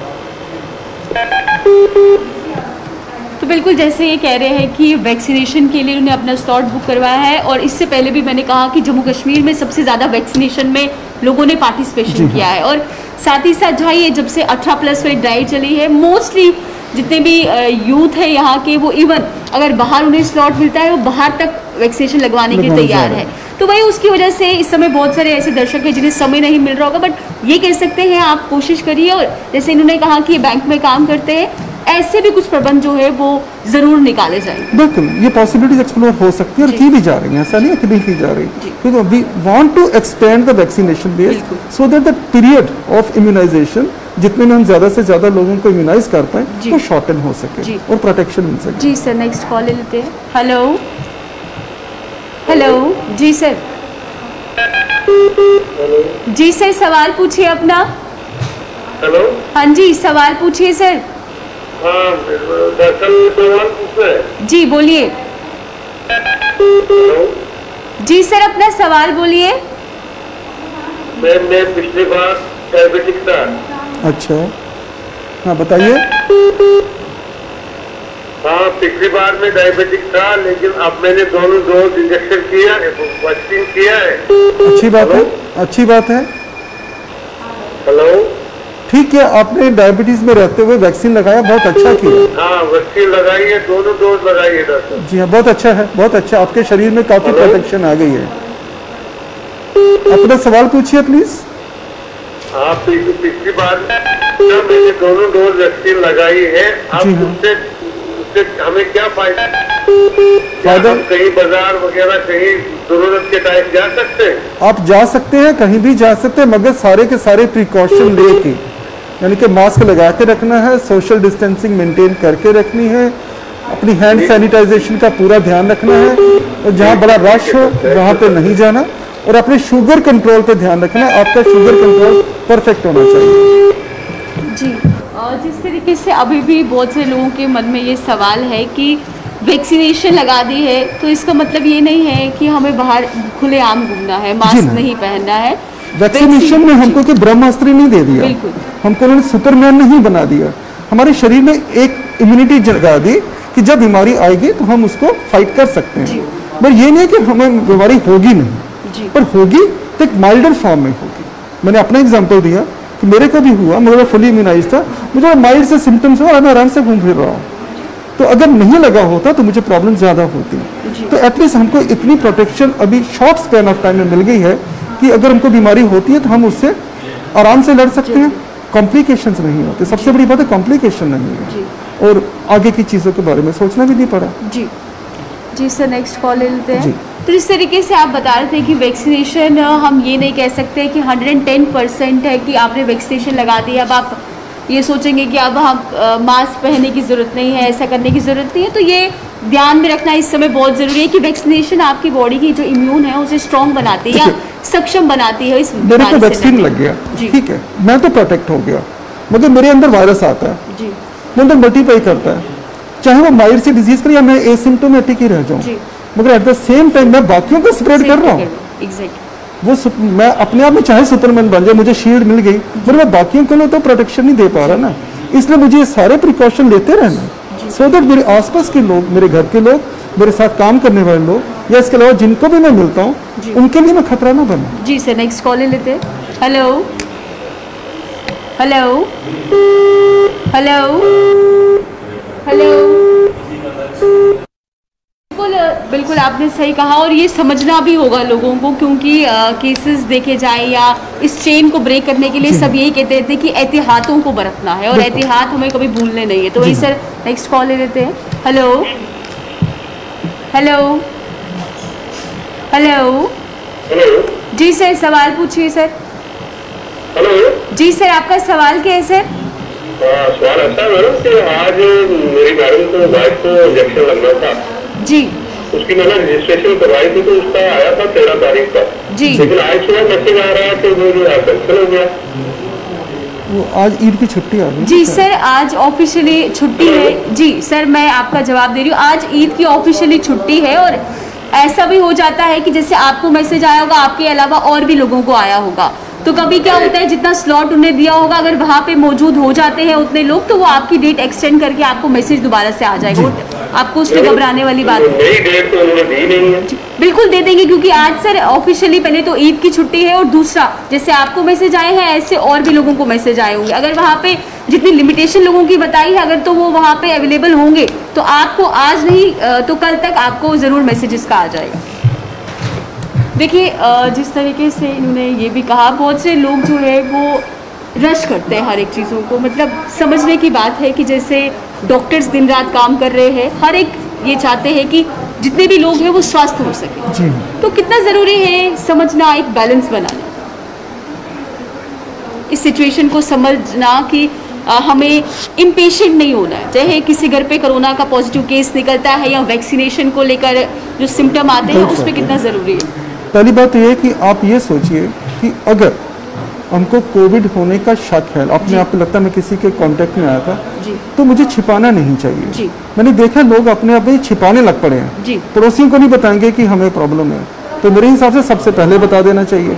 तो बिल्कुल जैसे ये कह रहे हैं कि वैक्सीनेशन के लिए उन्होंने अपना स्लॉट बुक करवाया है, और इससे पहले भी मैंने कहा कि जम्मू कश्मीर में सबसे ज़्यादा वैक्सीनेशन में लोगों ने पार्टिसिपेशन किया है, और साथ ही साथ जहाँ ये जब से 18+ वाली ड्राइव चली है, मोस्टली जितने भी यूथ है यहाँ के, वो इवन अगर बाहर उन्हें स्लॉट मिलता है वो बाहर तक वैक्सीनेशन लगवाने के तैयार है। तो वही उसकी वजह से इस समय बहुत सारे ऐसे दर्शक हैं जिन्हें समय नहीं मिल रहा होगा, बट ये कह सकते हैं आप कोशिश करिए, और जैसे इन्होंने कहा कि ये बैंक में काम करते हैं, ऐसे भी कुछ प्रबंध जो है वो जरूर निकाले जाएंगे। बिल्कुल, ये पॉसिबिलिटीज एक्सप्लोर हो सकती है और की भी जा रही है, ऐसा नहीं है कि नहीं की जा रही, क्योंकि we want to expand the vaccination base so that the period of immunisation जितने में हम ज्यादा से ज्यादा लोगों को इम्यूनाइज कर पाए तो शॉर्टन हो सके और प्रोटेक्शन मिल सके। जी सर, नेक्स्ट कॉल ले लेते हैं। हेलो। हेलो जी सर। जी सर, सवाल पूछिए अपना। हेलो। हाँ जी, सवाल पूछिए सर। हाँ, दरअसल सवाल पूछना है। जी बोलिए। हेलो। जी सर, अपना सवाल बोलिए। मैं पिछली बार डायबिटिक था। अच्छा, हाँ बताइए। हाँ, पिछली बार में डायबिटिक था, लेकिन अब मैंने दोनों डोज इंजेक्शन किया है, वैक्सीन किया है। अच्छी बात है, अच्छी बात है। हेलो। ठीक है, आपने डायबिटीज में रहते हुए वैक्सीन लगाया, बहुत अच्छा किया। हाँ, वैक्सीन लगाई है, दोनों डोज लगाई है डॉक्टर। जी हाँ, बहुत अच्छा है, बहुत अच्छा। आपके शरीर में काफी प्रोटेक्शन आ गई है। अपना सवाल पूछिए प्लीज। हाँ, पिछली बार मैंने दोनों डोज वैक्सीन लगाई है। अब जी हाँ। उससे हमें क्या फायदा? फायदा कहीं बाजार वगैरह कहीं जरूरत के टाइम जा सकते हैं? आप जा सकते हैं, कहीं भी जा सकते हैं, मगर सारे के सारे प्रिकॉशन लेके, यानी कि मास्क लगा के रखना है, सोशल डिस्टेंसिंग मेंटेन करके रखनी है, अपनी हैंड सैनिटाइजेशन का पूरा ध्यान रखना है, और जहाँ बड़ा रश हो वहाँ पे नहीं जाना, और अपने शुगर कंट्रोल पे ध्यान रखना है। आपका शुगर कंट्रोल परफेक्ट होना चाहिए। जी, जिस तरीके से अभी भी बहुत से लोगों के मन में ये सवाल है कि वैक्सीनेशन लगा दी है तो इसका मतलब ये नहीं है कि हमें बाहर खुलेआम घूमना है, मास्क नहीं पहनना है। वैक्सीनेशन ने हमको कि ब्रह्मास्त्र नहीं दे दिया, हमको उन्होंने सुपरमैन नहीं बना दिया। हमारे शरीर में एक इम्यूनिटी जगा दी कि जब बीमारी आएगी तो हम उसको फाइट कर सकते हैं। पर ये नहीं कि हमें बीमारी होगी नहीं, पर होगी तो एक माइल्डर फॉर्म में होगी। मैंने अपना एग्जाम्पल दिया कि मेरे को भी हुआ, मगर फुली इम्यूनाइज था, मुझे माइल्ड से सिम्टम्स हुआ, मैं आराम से घूम फिर रहा हूँ। तो अगर नहीं लगा होता तो मुझे प्रॉब्लम ज़्यादा होती। तो एटलीस्ट हमको इतनी प्रोटेक्शन अभी शॉर्ट स्पैन ऑफ टाइम में मिल गई है कि अगर हमको बीमारी होती है तो हम उससे आराम से लड़ सकते हैं, कॉम्प्लिकेशंस नहीं होते। सबसे बड़ी बात है कॉम्प्लिकेशन नहीं है, और आगे की चीज़ों के बारे में सोचना भी नहीं पड़ा। जी जी सर, नेक्स्ट कॉल ले लेते हैं। तो इस तरीके से आप बता रहे थे कि वैक्सीनेशन हम ये नहीं कह सकते कि 110% है कि आपने वैक्सीनेशन लगा दी, अब आप ये सोचेंगे कि अब हम मास्क पहनने की ज़रूरत नहीं है, ऐसा करने की ज़रूरत नहीं है। तो ये ध्यान में रखना इस समय बहुत ज़रूरी है कि वैक्सीनेशन आपकी बॉडी की जो इम्यून है उसे स्ट्रॉन्ग बनाती है या सक्षम बनाती है। इस मेरे को वैक्सीन लग गया, ठीक है, मैं तो प्रोटेक्ट हो गया, मगर मेरे अंदर वायरस आता है, मेरे अंदर मल्टीप्लाई करता है, चाहे वो माइल्ड सी डिजीज करे या मैं एसिम्प्टोमेटिक ही रह जाऊँ, मगर एट द सेम टाइम मैं बाकियों को स्प्रेड कर रहा हूँ। वो मैं अपने आप में चाहे सुपरमैन बन जाए, मुझे शील्ड मिल गई, मगर मैं बाकियों को तो प्रोटेक्शन नहीं दे पा रहा ना। इसलिए मुझे ये सारे प्रिकॉशन लेते रहना, सो दैट मेरे आसपास के लोग, मेरे घर के लोग, मेरे साथ काम करने वाले लोग, या इसके अलावा जिनको भी मैं मिलता हूँ, उनके लिए मैं खतरा ना बना। जी सर, नेक्स्ट कॉल ले लेते हैं। Hello hello hello hello. बिल्कुल आपने सही कहा, और ये समझना भी होगा लोगों को, क्योंकि केसेस देखे जाए या इस चेन को ब्रेक करने के लिए सब यही कहते थे कि एहतियातों को बरतना है, और एहतियात हमें कभी भूलने नहीं है। तो वही सर, नेक्स्ट कॉल ले लेते हैं। Hello hello hello. जी सर, सवाल पूछिए सर। हेलो जी सर, आपका सवाल क्या है सर? सवाल ऐसा है मैडम कि आज मेरी मैडम को वाइफ को इंजेक्शन लगना था जी, उसकी मैंने रजिस्ट्रेशन करवाई थी, तो उसका आया था 13 तारीख का जी, लेकिन आज सुबह मैसेज आ रहा है कि वो जो है कैंसिल हो गया। वो आज ईद की छुट्टी आ गई। जी सर, आज ऑफिशियली छुट्टी है। जी सर, मैं आपका जवाब दे रही हूँ, आज ईद की ऑफिशियली छुट्टी है। और ऐसा भी हो जाता है कि जैसे आपको मैसेज आया होगा, आपके अलावा और भी लोगों को आया होगा, तो कभी क्या होता है जितना स्लॉट उन्हें दिया होगा, अगर वहाँ पे मौजूद हो जाते हैं उतने लोग, तो वो आपकी डेट एक्सटेंड करके आपको मैसेज दोबारा से आ जाएगा। आपको उसमें घबराने वाली बात नई डेट तो उन्होंने दी नहीं है। बिल्कुल दे देंगे, क्योंकि आज सर ऑफिशियली पहले तो ईद की छुट्टी है, और दूसरा जैसे आपको मैसेज आए हैं ऐसे और भी लोगों को मैसेज आए होंगे। अगर वहाँ पे जितनी लिमिटेशन लोगों की बताई है, अगर तो वो वहाँ पे अवेलेबल होंगे तो आपको आज नहीं तो कल तक आपको ज़रूर मैसेजेस का आ जाएगा। देखिए, जिस तरीके से इन्होंने ये भी कहा, बहुत से लोग जो है वो रश करते हैं हर एक चीज़ों को, मतलब समझने की बात है कि जैसे डॉक्टर्स दिन रात काम कर रहे हैं, हर एक ये चाहते हैं कि जितने भी लोग हैं वो स्वस्थ हो सके। तो कितना ज़रूरी है समझना, एक बैलेंस बनाना, इस सिचुएशन को समझना कि हमें इम्पेशेंट नहीं होना है, चाहे किसी घर पे कोरोना का पॉजिटिव केस निकलता है या वैक्सीनेशन को लेकर जो सिम्टम आते हैं उस पर कितना ज़रूरी है? पहली बात ये है कि आप ये सोचिए कि अगर हमको कोविड होने का शक है, अपने आप को लगता है मैं किसी के कांटेक्ट में आया था, तो मुझे छिपाना नहीं चाहिए। मैंने देखा लोग अपने आप में छिपाने लग पड़े हैं, पड़ोसियों को नहीं बताएंगे कि हमें प्रॉब्लम है। तो मेरे हिसाब से सबसे पहले बता देना चाहिए।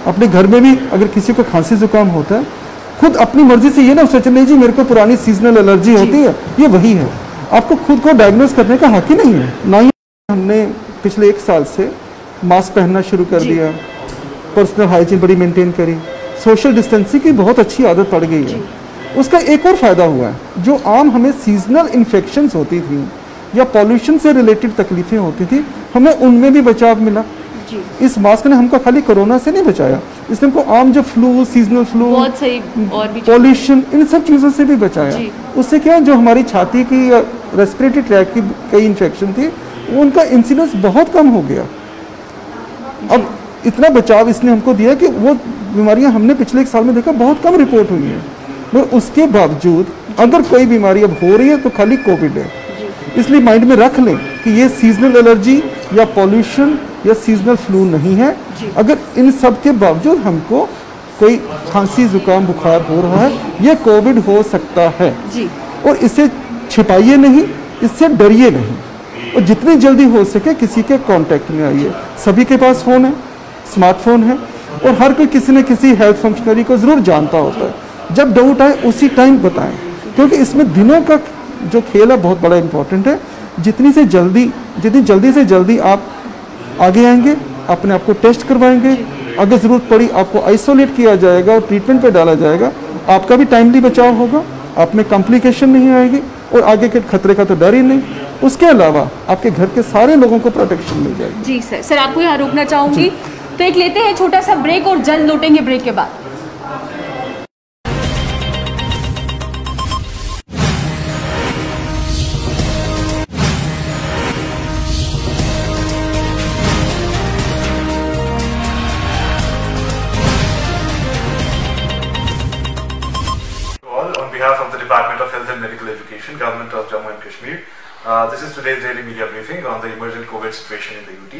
अपने घर में भी अगर किसी को खांसी जुकाम होता है, खुद अपनी मर्जी से ये ना सोच ले जी मेरे को पुरानी सीजनल एलर्जी होती है, ये वही है। आपको खुद को डायग्नोज करने का हक ही नहीं है। ना ही हमने पिछले 1 साल से मास्क पहनना शुरू कर दिया, पर्सनल हाइजीन बड़ी मेंटेन करी, सोशल डिस्टेंसिंग की बहुत अच्छी आदत पड़ गई है। उसका एक और फायदा हुआ है, जो आम हमें सीजनल इन्फेक्शंस होती थी या पॉल्यूशन से रिलेटेड तकलीफें होती थी, हमें उनमें भी बचाव मिला। इस मास्क ने हमको खाली कोरोना से नहीं बचाया, इसने हमको आम जो फ्लू, सीजनल फ्लू, पॉल्यूशन, इन सब चीज़ों से भी बचाया। उससे क्या, जो हमारी छाती की या रेस्पिरेटरी ट्रैक की कई इन्फेक्शन थी, उनका इंसिडेंस बहुत कम हो गया। अब इतना बचाव इसने हमको दिया कि वो बीमारियां हमने पिछले 1 साल में देखा बहुत कम रिपोर्ट हुई हैं, मगर उसके बावजूद अगर कोई बीमारी अब हो रही है तो खाली कोविड है। इसलिए माइंड में रख लें कि ये सीजनल एलर्जी या पॉल्यूशन या सीजनल फ्लू नहीं है। अगर इन सब के बावजूद हमको कोई खांसी जुकाम बुखार हो रहा है, ये कोविड हो सकता है। और इससे छिपाइए नहीं, इससे डरिए नहीं, और जितनी जल्दी हो सके किसी के कांटेक्ट में आइए। सभी के पास फ़ोन है, स्मार्टफोन है, और हर कोई किसी न किसी हेल्थ फंक्शनरी को ज़रूर जानता होता है। जब डाउट आए उसी टाइम बताएं, क्योंकि इसमें दिनों का जो खेल है बहुत बड़ा इंपॉर्टेंट है। जितनी जल्दी से जल्दी आप आगे आएंगे, अपने आप को टेस्ट करवाएंगे, अगर ज़रूरत पड़ी आपको आइसोलेट किया जाएगा और ट्रीटमेंट पे डाला जाएगा, आपका भी टाइमली बचाव होगा, आप में कॉम्प्लिकेशन नहीं आएगी और आगे के खतरे का तो डर ही नहीं। उसके अलावा आपके घर के सारे लोगों को प्रोटेक्शन मिल जाएगी। जी सर, आपको यहाँ रोकना चाहूँगी, तो एक लेते हैं छोटा सा ब्रेक और जल्द लौटेंगे ब्रेक के बाद। Department of Health and Medical Education, Government of Jammu and Kashmir. This is today's daily media briefing on the emergent COVID situation in the UT.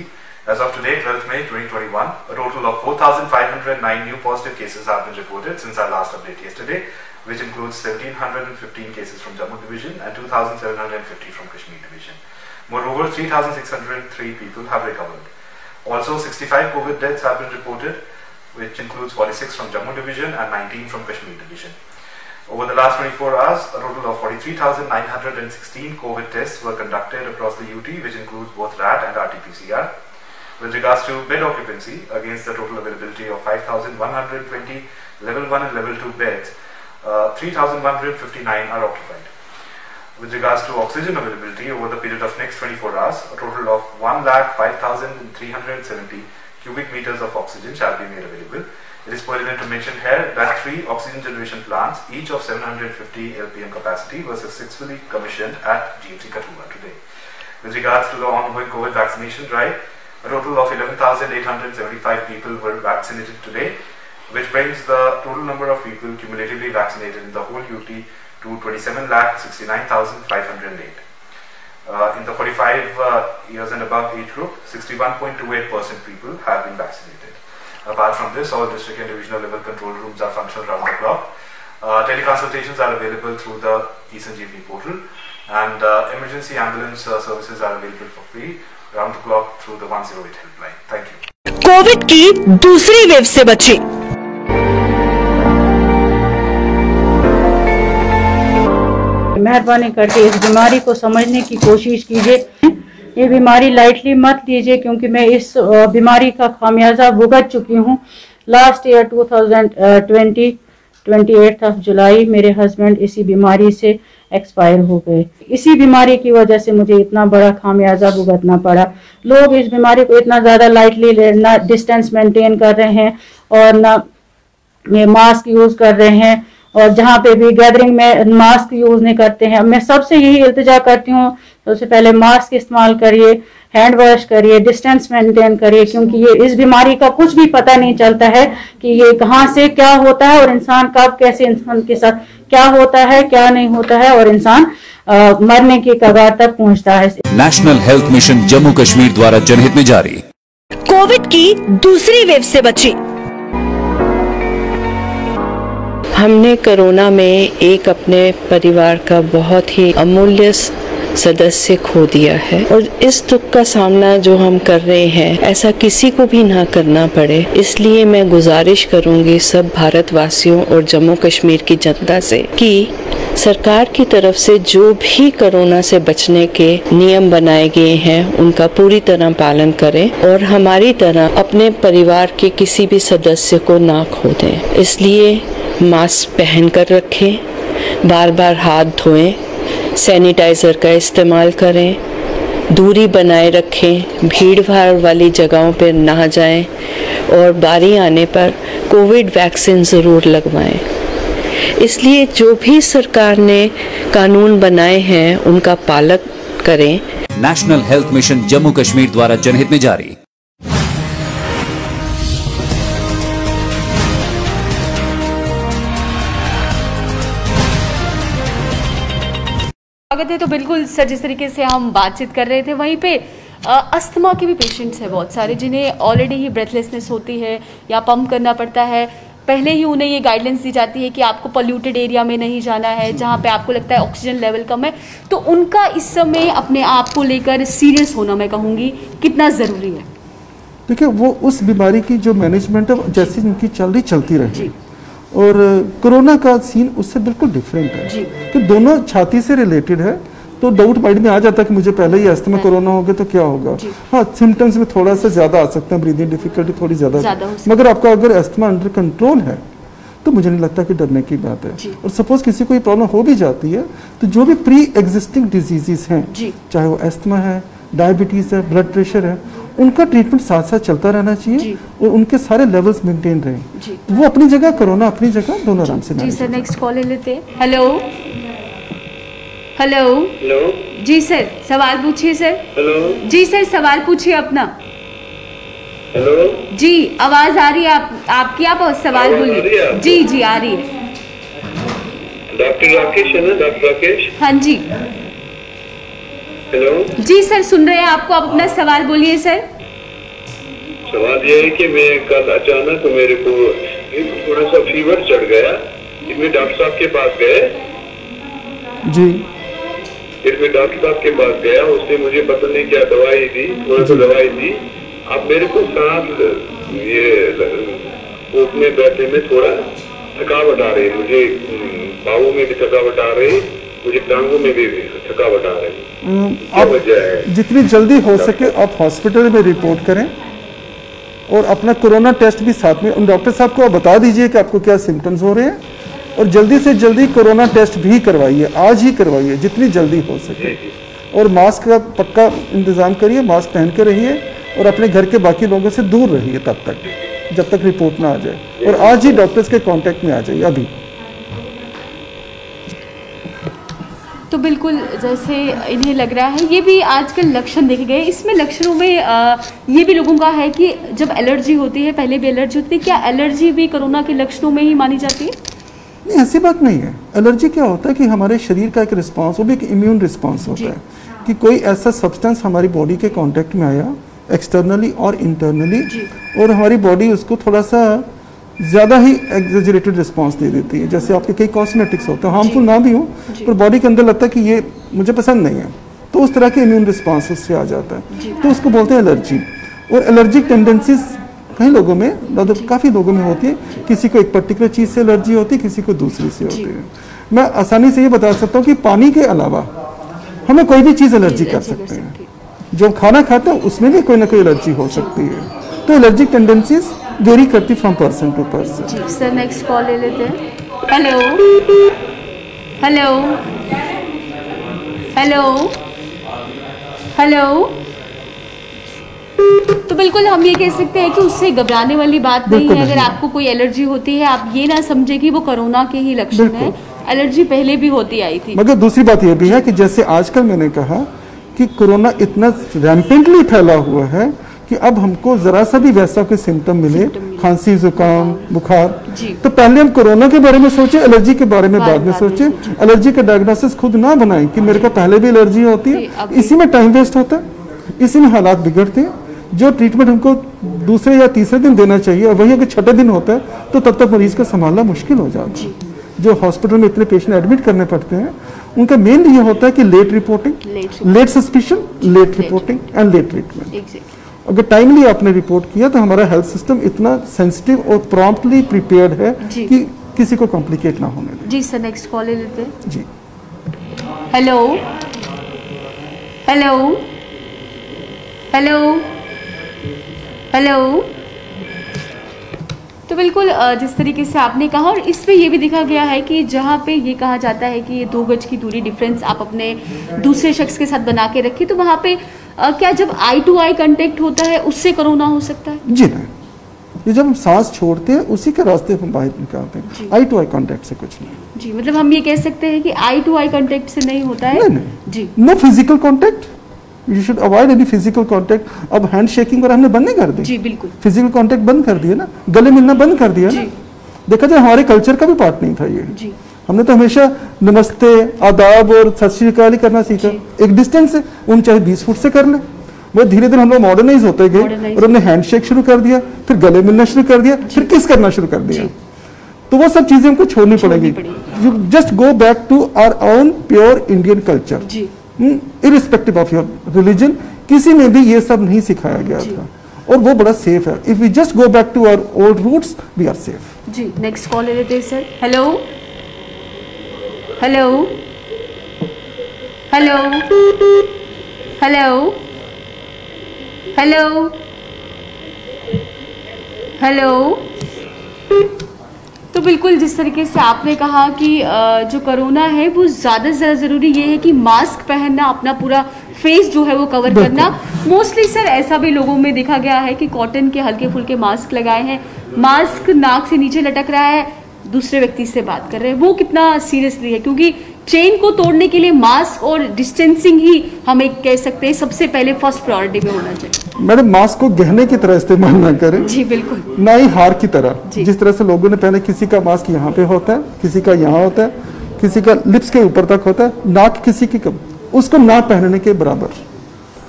As of today, 12th May 2021, a total of 4,509 new positive cases have been reported since our last update yesterday, which includes 1,715 cases from Jammu Division and 2,750 from Kashmir Division. Moreover, 3,603 people have recovered. Also, 65 COVID deaths have been reported, which includes 46 from Jammu Division and 19 from Kashmir Division. Over the last 24 hours, a total of 43,916 COVID tests were conducted across the UT, which includes both RAT and RT-PCR. With regards to bed occupancy, against the total availability of 5,120 level 1 and level 2 beds, 3,159 are occupied. With regards to oxygen availability, over the period of next 24 hours, a total of 1,05,370 cubic meters of oxygen shall be made available. It is pertinent to mention here that 3 oxygen generation plants, each of 750 LPM capacity, were successfully commissioned at GMC Kathua today. With regards to the ongoing COVID vaccination drive, a total of 11,875 people were vaccinated today, which brings the total number of people cumulatively vaccinated in the whole UT to 27,69,508. In the 45 years and above age group, 61.28% people have been vaccinated. Apart from this, all district and divisional level control rooms are functional round the clock. Teleconsultations are available through the eSanjeevani portal, and emergency ambulance services are available for free round the clock through the 108 helpline. Thank you. Covid की दूसरी wave से बचे। मेहरबानी करके इस बीमारी को समझने की कोशिश कीजिए। ये बीमारी लाइटली मत लीजिए, क्योंकि मैं इस बीमारी का खामियाजा भुगत चुकी हूँ। लास्ट ईयर 2020 28 ऑफ जुलाई मेरे हस्बैंड इसी बीमारी से एक्सपायर हो गए। इसी बीमारी की वजह से मुझे इतना बड़ा खामियाजा भुगतना पड़ा। लोग इस बीमारी को इतना ज़्यादा लाइटली, ना डिस्टेंस मेंटेन कर रहे हैं और ना मास्क यूज़ कर रहे हैं, और जहाँ पे भी गैदरिंग में मास्क यूज़ नहीं करते हैं। मैं सबसे यही इल्तिजा करती हूँ, सबसे पहले मास्क इस्तेमाल करिए, हैंड वॉश करिए, डिस्टेंस मेंटेन करिए, क्योंकि ये इस बीमारी का कुछ भी पता नहीं चलता है कि ये कहाँ से क्या होता है और इंसान कब कैसे इंसान के साथ क्या होता है क्या नहीं होता है और इंसान मरने की कगार तक पहुंचता है। National health mission Jammu Kashmir द्वारा जनहित में जारी। कोविड की दूसरी वेव से बची। हमने कोरोना में एक अपने परिवार का बहुत ही अमूल्य सदस्य खो दिया है और इस दुख का सामना जो हम कर रहे हैं ऐसा किसी को भी ना करना पड़े, इसलिए मैं गुजारिश करूंगी सब भारतवासियों और जम्मू कश्मीर की जनता से कि सरकार की तरफ से जो भी कोरोना से बचने के नियम बनाए गए हैं उनका पूरी तरह पालन करें और हमारी तरह अपने परिवार के किसी भी सदस्य को ना खो दें। इसलिए मास्क पहन कर रखें, बार बार हाथ धोएं, सैनिटाइज़र का इस्तेमाल करें, दूरी बनाए रखें, भीड़ भाड़ वाली जगहों पर ना जाएं और बारी आने पर कोविड वैक्सीन ज़रूर लगवाएं। इसलिए जो भी सरकार ने कानून बनाए हैं उनका पालन करें। National health mission Jammu Kashmir द्वारा जनहित में जारी। स्वागत है। तो बिल्कुल सर, जिस तरीके से हम बातचीत कर रहे थे वहीं पे अस्थमा के भी पेशेंट्स हैं बहुत सारे जिन्हें ऑलरेडी ही ब्रेथलेसनेस होती है या पंप करना पड़ता है। पहले ही उन्हें ये गाइडेंस दी जाती है कि आपको पोल्यूटेड एरिया में नहीं जाना है जहाँ पे आपको लगता है ऑक्सीजन लेवल कम है। तो उनका इस समय अपने आप को लेकर सीरियस होना, मैं कहूँगी, कितना ज़रूरी है? देखिए, वो उस बीमारी की जो मैनेजमेंट है जैसी उनकी चलती रही और कोरोना का सीन उससे बिल्कुल डिफरेंट है कि दोनों छाती से रिलेटेड है। तो डाउट माइंड में आ जाता है कि मुझे पहले ही अस्थमा कोरोना हो गया तो क्या होगा। हाँ, सिम्टम्स में थोड़ा सा ज़्यादा आ सकते हैं, ब्रीदिंग डिफिकल्टी थोड़ी ज़्यादा, मगर आपका अगर अस्थमा अंडर कंट्रोल है तो मुझे नहीं लगता कि डरने की बात है। और सपोज किसी को ये प्रॉब्लम हो भी जाती है तो जो भी प्री एग्जिस्टिंग डिजीजेस हैं, चाहे वो अस्थमा है, डायबिटीज़ है, ब्लड प्रेशर है, उनका ट्रीटमेंट साथ साथ चलता रहना चाहिए और उनके सारे लेवल्स मेंटेन रहें। वो अपनी जगह, कोरोना अपनी जगह, दोनों आराम से। जी सर, नेक्स्ट कॉल ले लेते हैं। हेलो हेलो हेलो जी सर, सवाल पूछिए सर। हेलो जी सर, सवाल पूछिए अपना। हेलो जी, आवाज आ रही है आपकी, आप सवाल बोलिए। जी जी आ रही है। डॉक्टर राकेश है ना? डॉक्टर राकेश? हाँ जी। हेलो जी सर, सुन रहे हैं आपको, आप अपना सवाल बोलिए सर। सवाल ये है कि मैं कल अचानक मेरे को थोड़ा सा फीवर चढ़ गया, इसमें डॉक्टर साहब के पास गए जी। फिर मैं डॉक्टर साहब के पास गया, उसने मुझे पता नहीं क्या दवाई दी, थोड़ा सा दवाई दी। अब मेरे को सांस ये उठने बैठने में थोड़ा थकावट आ रही, मुझे बाहों में भी थकावट आ रही, मुझे टांगों में भी थकावट आ रही। क्या वजह है? जितनी जल्दी हो सके आप हॉस्पिटल में रिपोर्ट करें और अपना कोरोना टेस्ट भी साथ में, उन डॉक्टर साहब को आप बता दीजिए कि आपको क्या सिम्टम्स हो रहे हैं और जल्दी से जल्दी कोरोना टेस्ट भी करवाइए, आज ही करवाइए जितनी जल्दी हो सके। और मास्क का पक्का इंतज़ाम करिए, मास्क पहन के रहिए और अपने घर के बाकी लोगों से दूर रहिए तब तक, जब तक रिपोर्ट ना आ जाए, और आज ही डॉक्टर्स के कांटेक्ट में आ जाइए अभी। तो बिल्कुल जैसे इन्हें लग रहा है, ये भी आजकल लक्षण देखे गए। इसमें लक्षणों में ये भी लोगों का है कि जब एलर्जी होती है, पहले भी एलर्जी होती है, क्या एलर्जी भी कोरोना के लक्षणों में ही मानी जाती है? नहीं, ऐसी बात नहीं है। एलर्जी क्या होता है कि हमारे शरीर का एक रिस्पांस, वो भी एक इम्यून रिस्पांस होता है कि कोई ऐसा सब्सटेंस हमारी बॉडी के कांटेक्ट में आया, एक्सटर्नली और इंटरनली, और हमारी बॉडी उसको थोड़ा सा ज़्यादा ही एग्जेजरेटेड रिस्पांस दे देती है। जैसे आपके कई कॉस्मेटिक्स होते हैं, हार्मफुल ना भी हो पर बॉडी के अंदर लगता है कि ये मुझे पसंद नहीं है, तो उस तरह के इम्यून रिस्पांस उससे आ जाता है, तो उसको बोलते हैं एलर्जी। और एलर्जिक टेंडेंसीज कई लोगों में, काफ़ी लोगों में होती है। किसी को एक पर्टिकुलर चीज़ से एलर्जी होती है, किसी को दूसरी से होती है। मैं आसानी से ये बता सकता हूँ कि पानी के अलावा हमें कोई भी चीज़ एलर्जी कर सकते हैं। जो खाना खाते हैं उसमें भी कोई ना कोई एलर्जी हो सकती है। तो एलर्जिक टेंडेंसीज वेरी करती फ्रॉम पर्सन टू पर्सन। जी सर, नेक्स्ट कॉल ले लेते हैं। Hello hello hello hello. तो बिल्कुल हम ये कह सकते हैं कि उससे घबराने वाली बात नहीं है। अगर आपको कोई एलर्जी होती है, आप ये ना समझे कि वो कोरोना के ही लक्षण है। एलर्जी पहले भी होती आई थी। मगर दूसरी बात ये भी है कि जैसे आजकल मैंने कहा कि कोरोना इतना रैम्पेंटली फैला हुआ है कि अब हमको जरा सा भी वैसा कोई सिम्टम मिले, खांसी, जुकाम, बुखार, तो पहले हम कोरोना के बारे में सोचें, एलर्जी के बारे में बाद में सोचें। एलर्जी का डायग्नोसिस खुद ना बनाएं कि मेरे को पहले भी एलर्जी होती है, इसी में टाइम वेस्ट होता है, इसी में हालात बिगड़ते हैं। जो ट्रीटमेंट हमको दूसरे या तीसरे दिन देना चाहिए और वही अगर छठे दिन होता है तो तब तक मरीज को संभालना मुश्किल हो जाता है। जो हॉस्पिटल में इतने पेशेंट एडमिट करने पड़ते हैं, उनका मेन ये होता है कि late reporting, late suspicion, late reporting and late treatment. अगर टाइमली आपने रिपोर्ट किया तो हमारा हेल्थ सिस्टम इतना सेंसिटिव और प्रॉम्प्टली प्रिपेयर्ड है कि किसी को कॉम्प्लिकेट ना होने दें। जी सर, नेक्स्ट कॉल ले लेते हैं। जी, हेलो हेलो हेलो हेलो। तो बिल्कुल जिस तरीके से आपने कहा, और इसमें ये भी देखा गया है कि जहाँ पे ये कहा जाता है कि ये 2 गज की दूरी डिफरेंस आप अपने दूसरे शख्स के साथ बना के रखिए, तो वहाँ पे क्या जब आई टू आई कांटेक्ट होता है उससे कोरोना हो सकता है? जी नहीं, ये जब हम सांस छोड़ते हैं उसी के रास्ते हम बाहर निकालते हैं, आई टू आई कांटेक्ट से कुछ नहीं। जी, मतलब हम ये कह सकते हैं कि आई टू आई कांटेक्ट से नहीं होता है? नहीं जी, no physical contact, you should avoid any physical contact. अब हैंड शेकिंग पर हमने बंद नहीं कर दी, जी बिल्कुल, फिजिकल कांटेक्ट बंद कर दिया ना, गले मिलना बंद कर दिया ना। देखा जाए हमारे कल्चर का भी पार्ट नहीं था ये। जी, हमने तो हमेशा नमस्ते, आदाब और सत श्री अकाल ही करना सीखा, एक डिस्टेंस से, उन चाहे 20 फुट से कर ले। वो धीरे धीरे हम लोग मॉडर्नाइज होते गए और हमने हैंडशेक शुरू कर दिया, फिर गले मिलना शुरू कर दिया, फिर किस करना शुरू कर दिया। तो वो सब चीजें हमको छोड़नी पड़ेगी। You just go back to our own pure Indian culture, irrespective of your religion. किसी में भी ये सब नहीं सिखाया गया था और वो बड़ा सेफ है। If we just go back to our old roots we are safe. जी, नेक्स्ट कॉल ले लेते हैं sir. Hello hello hello hello hello hello. तो बिल्कुल जिस तरीके से आपने कहा कि जो कोरोना है वो ज़्यादा से ज़्यादा ज़रूरी ये है कि मास्क पहनना, अपना पूरा फेस जो है वो कवर करना। मोस्टली सर ऐसा भी लोगों में देखा गया है कि कॉटन के हल्के फुल्के मास्क लगाए हैं, मास्क नाक से नीचे लटक रहा है, दूसरे व्यक्ति से बात कर रहे हैं, वो कितना सीरियसली है? क्योंकि चेन को तोड़ने के लिए मास्क और डिस्टेंसिंग ही हमें कह सकते हैं सबसे पहले फर्स्ट प्रायोरिटी में होना चाहिए। मैडम, मास्क को गहने की तरह इस्तेमाल ना करें। जी बिल्कुल, ना ही हार की तरह। जिस तरह से लोगों ने पहले, किसी का मास्क यहाँ पे होता है, किसी का यहाँ होता है, किसी का लिप्स के ऊपर तक होता है, नाक किसी की कम, उसको ना पहनने के बराबर।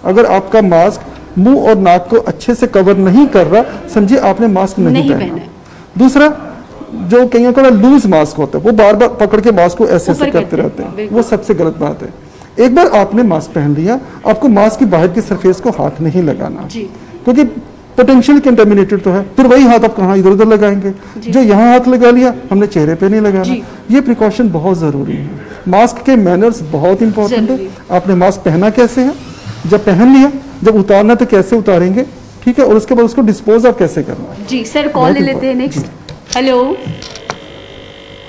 अगर आपका मास्क मुंह और नाक को अच्छे से कवर नहीं कर रहा, समझिए आपने मास्क नहीं पहना। दूसरा, जो कहीं का लूज मास्क होता है, वो बार बार पकड़ के मास्क को ऐसे ऐसे करते रहते हैं, वो सबसे गलत बात है। एक बार आपने मास्क पहन लिया, आपको मास्क की बाहर की सरफेस को हाथ नहीं लगाना, क्योंकि पोटेंशियल कंटेमिनेटेड तो है। फिर वही हाथ आप कहाँ इधर उधर लगाएंगे, जो यहाँ हाथ लगा लिया हमने चेहरे पे नहीं लगाना। ये प्रिकॉशन बहुत जरूरी है। मास्क के मैनर्स बहुत इंपॉर्टेंट है। आपने मास्क पहना कैसे है, जब पहन लिया, जब उतारना तो कैसे उतारेंगे, ठीक है, और उसके बाद उसको डिस्पोज आप कैसे करना है। जी सर, कॉल ले लेते हैं next. Hello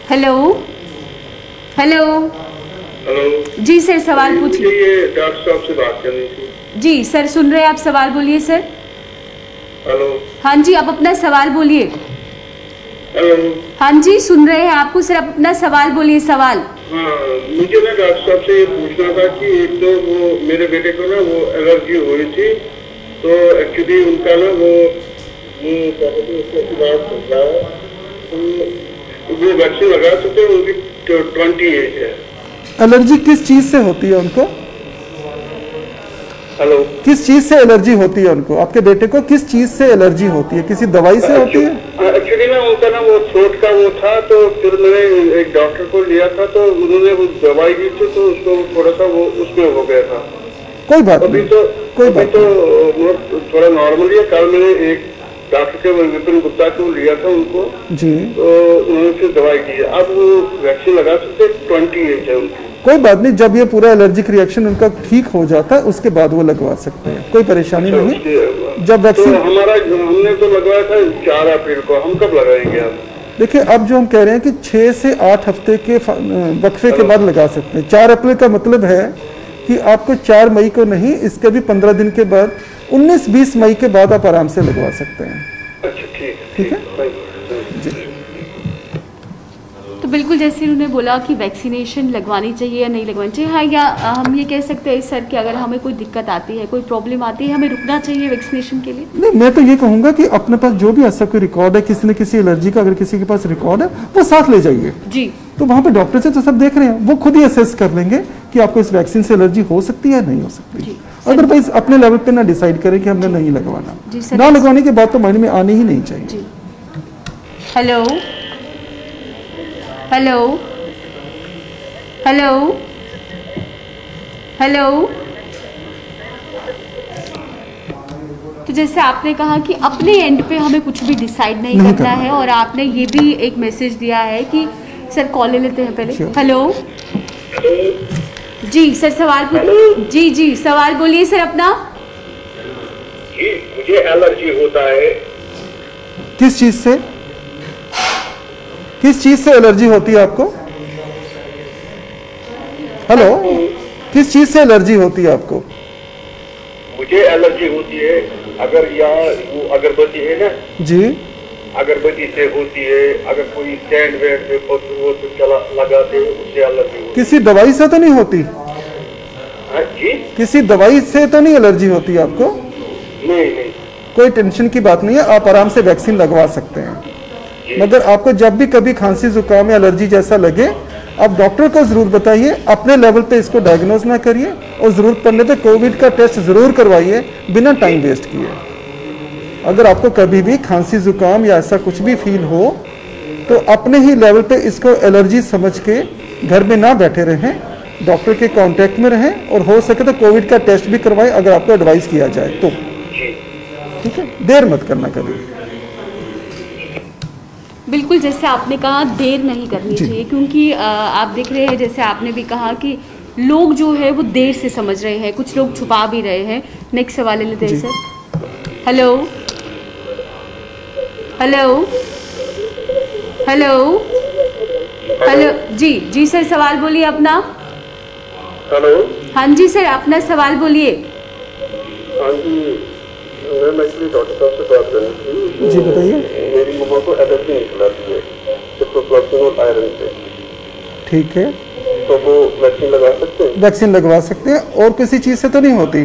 hello hello hello. जी सर, सवाल पूछिए। ये डॉक्टर साहब से बात करनी थी। जी सर, सुन रहे हैं आप, सवाल बोलिए सर। हेलो। हाँ जी, आप अपना सवाल बोलिए। हेलो। हाँ जी, सुन रहे हैं आपको सर, आप अपना सवाल बोलिए। सवाल, हाँ, मुझे ना डॉक्टर साहब से ये पूछना था कि एक तो वो मेरे बेटे को ना वो एलर्जी हुई थी, तो एक्चुअली उनका ना वो वैक्सीन लगा सकते हैं, उनकी 20 एज है। एलर्जी किस चीज से होती है उनको? हेलो। किस चीज से एलर्जी होती है उनको? आपके बेटे को किस चीज से एलर्जी होती है? किसी दवाई से होती है? एक्चुअली ना उनका ना वो थ्रोट का वो था, तो फिर मैंने एक डॉक्टर को लिया था, तो उन्होंने वो दवाई दी थी, तो उसको थोड़ा सा वो उसमें हो गया था। कोई बात अभी नहीं, तो कोई बात तो थोड़ा नॉर्मल है। कल मैंने एक डॉक्टर के विपिन गुप्ता को लिया था उनको जी, तो उन्होंने फिर दवाई दी। अब वो वैक्सीन लगा सकते, 20 एज है उनकी। कोई बात नहीं, जब ये पूरा एलर्जिक रिएक्शन उनका ठीक हो जाता है उसके बाद वो लगवा सकते हैं, कोई परेशानी नहीं। जब वैक्सीन तो हमने तो लगवाया था 4 अप्रैल को, हम कब लगाएंगे? आप देखिए, अब जो हम कह रहे हैं कि 6 से 8 हफ्ते के वक्फे के बाद लगा सकते हैं। 4 अप्रैल का मतलब है कि आपको 4 मई को नहीं, इसके भी 15 दिन के बाद 19-20 मई के बाद आप आराम से लगवा सकते हैं। अच्छा, ठीक है। ठीक है जी। तो तो बिल्कुल जैसे उन्होंने बोला कि वैक्सीनेशन लगवानी चाहिए या नहीं लगवानी चाहिए, हाँ, या हम ये कह सकते हैं सर कि अगर हमें कोई दिक्कत आती है, कोई प्रॉब्लम आती है, हमें रुकना चाहिए वैक्सीनेशन के लिए? नहीं, मैं तो ये कहूँगा कि अपने पास जो भी ऐसा कोई रिकॉर्ड है, किसी न किसी एलर्जी का अगर किसी के पास रिकॉर्ड है, वो साथ ले जाइए जी। तो वहाँ पे डॉक्टर से तो सब देख रहे हैं, वो खुद ही असेस कर लेंगे कि आपको इस वैक्सीन से एलर्जी हो सकती है या नहीं हो सकती। अदरवाइज अपने लेवल पे ना डिसाइड करें कि हमने नहीं लगवाना, ना लगवाने के बाद तो माइंड में आनी ही नहीं चाहिए। Hello hello hello hello. तो जैसे आपने कहा कि अपने एंड पे हमें कुछ भी डिसाइड नहीं करना है, और आपने ये भी एक मैसेज दिया है कि सर कॉल ले लेते हैं पहले। हेलो जी सर, सवाल जी जी सवाल बोलिए सर अपना। जी, मुझे एलर्जी होता है। किस चीज से? किस चीज से एलर्जी होती है आपको? हेलो, किस चीज से एलर्जी होती है आपको? मुझे एलर्जी होती है अगर वो अगरबत्ती है ना जी, अगरबत्ती से होती है, अगर कोई स्टैंड वैंड पे वो चला लगाते हैं उससे एलर्जी होती है। किसी दवाई से तो नहीं होती? हाँ जी, किसी दवाई से तो नहीं एलर्जी होती है आपको? नहीं, कोई टेंशन की बात नहीं है, आप आराम से वैक्सीन लगवा सकते हैं। मगर आपको जब भी कभी खांसी जुकाम या एलर्जी जैसा लगे, आप डॉक्टर को जरूर बताइए, अपने लेवल पे इसको डायग्नोज ना करिए, और जरूरत पड़ने पे कोविड का टेस्ट जरूर करवाइए बिना टाइम वेस्ट किए। अगर आपको कभी भी खांसी जुकाम या ऐसा कुछ भी फील हो तो अपने ही लेवल पे इसको एलर्जी समझ के घर में ना बैठे रहें, डॉक्टर के कांटेक्ट में रहें, और हो सके तो कोविड का टेस्ट भी करवाएं अगर आपको एडवाइस किया जाए तो। ठीक है, देर मत करना कभी। बिल्कुल जैसे आपने कहा देर नहीं करनी चाहिए, क्योंकि आप देख रहे हैं जैसे आपने भी कहा कि लोग जो है वो देर से समझ रहे हैं, कुछ लोग छुपा भी रहे हैं। नेक्स्ट सवाल ले लेते हैं sir. Hello hello hello hello जी जी सर, सवाल बोलिए अपना। हेलो, हाँ जी सर, अपना सवाल बोलिए। हाँ जी, मैं एक्चुअली डॉक्टर साहब से बात करनी थी। जी बताइए। मेरी मम्मा को एलर्जी निकलाती है सिप्रोफ्लॉक्सिन और आयरन से। ठीक है, तो वो वैक्सीन लगा सकते हैं? वैक्सीन लगवा सकते हैं, और किसी चीज से तो नहीं होती?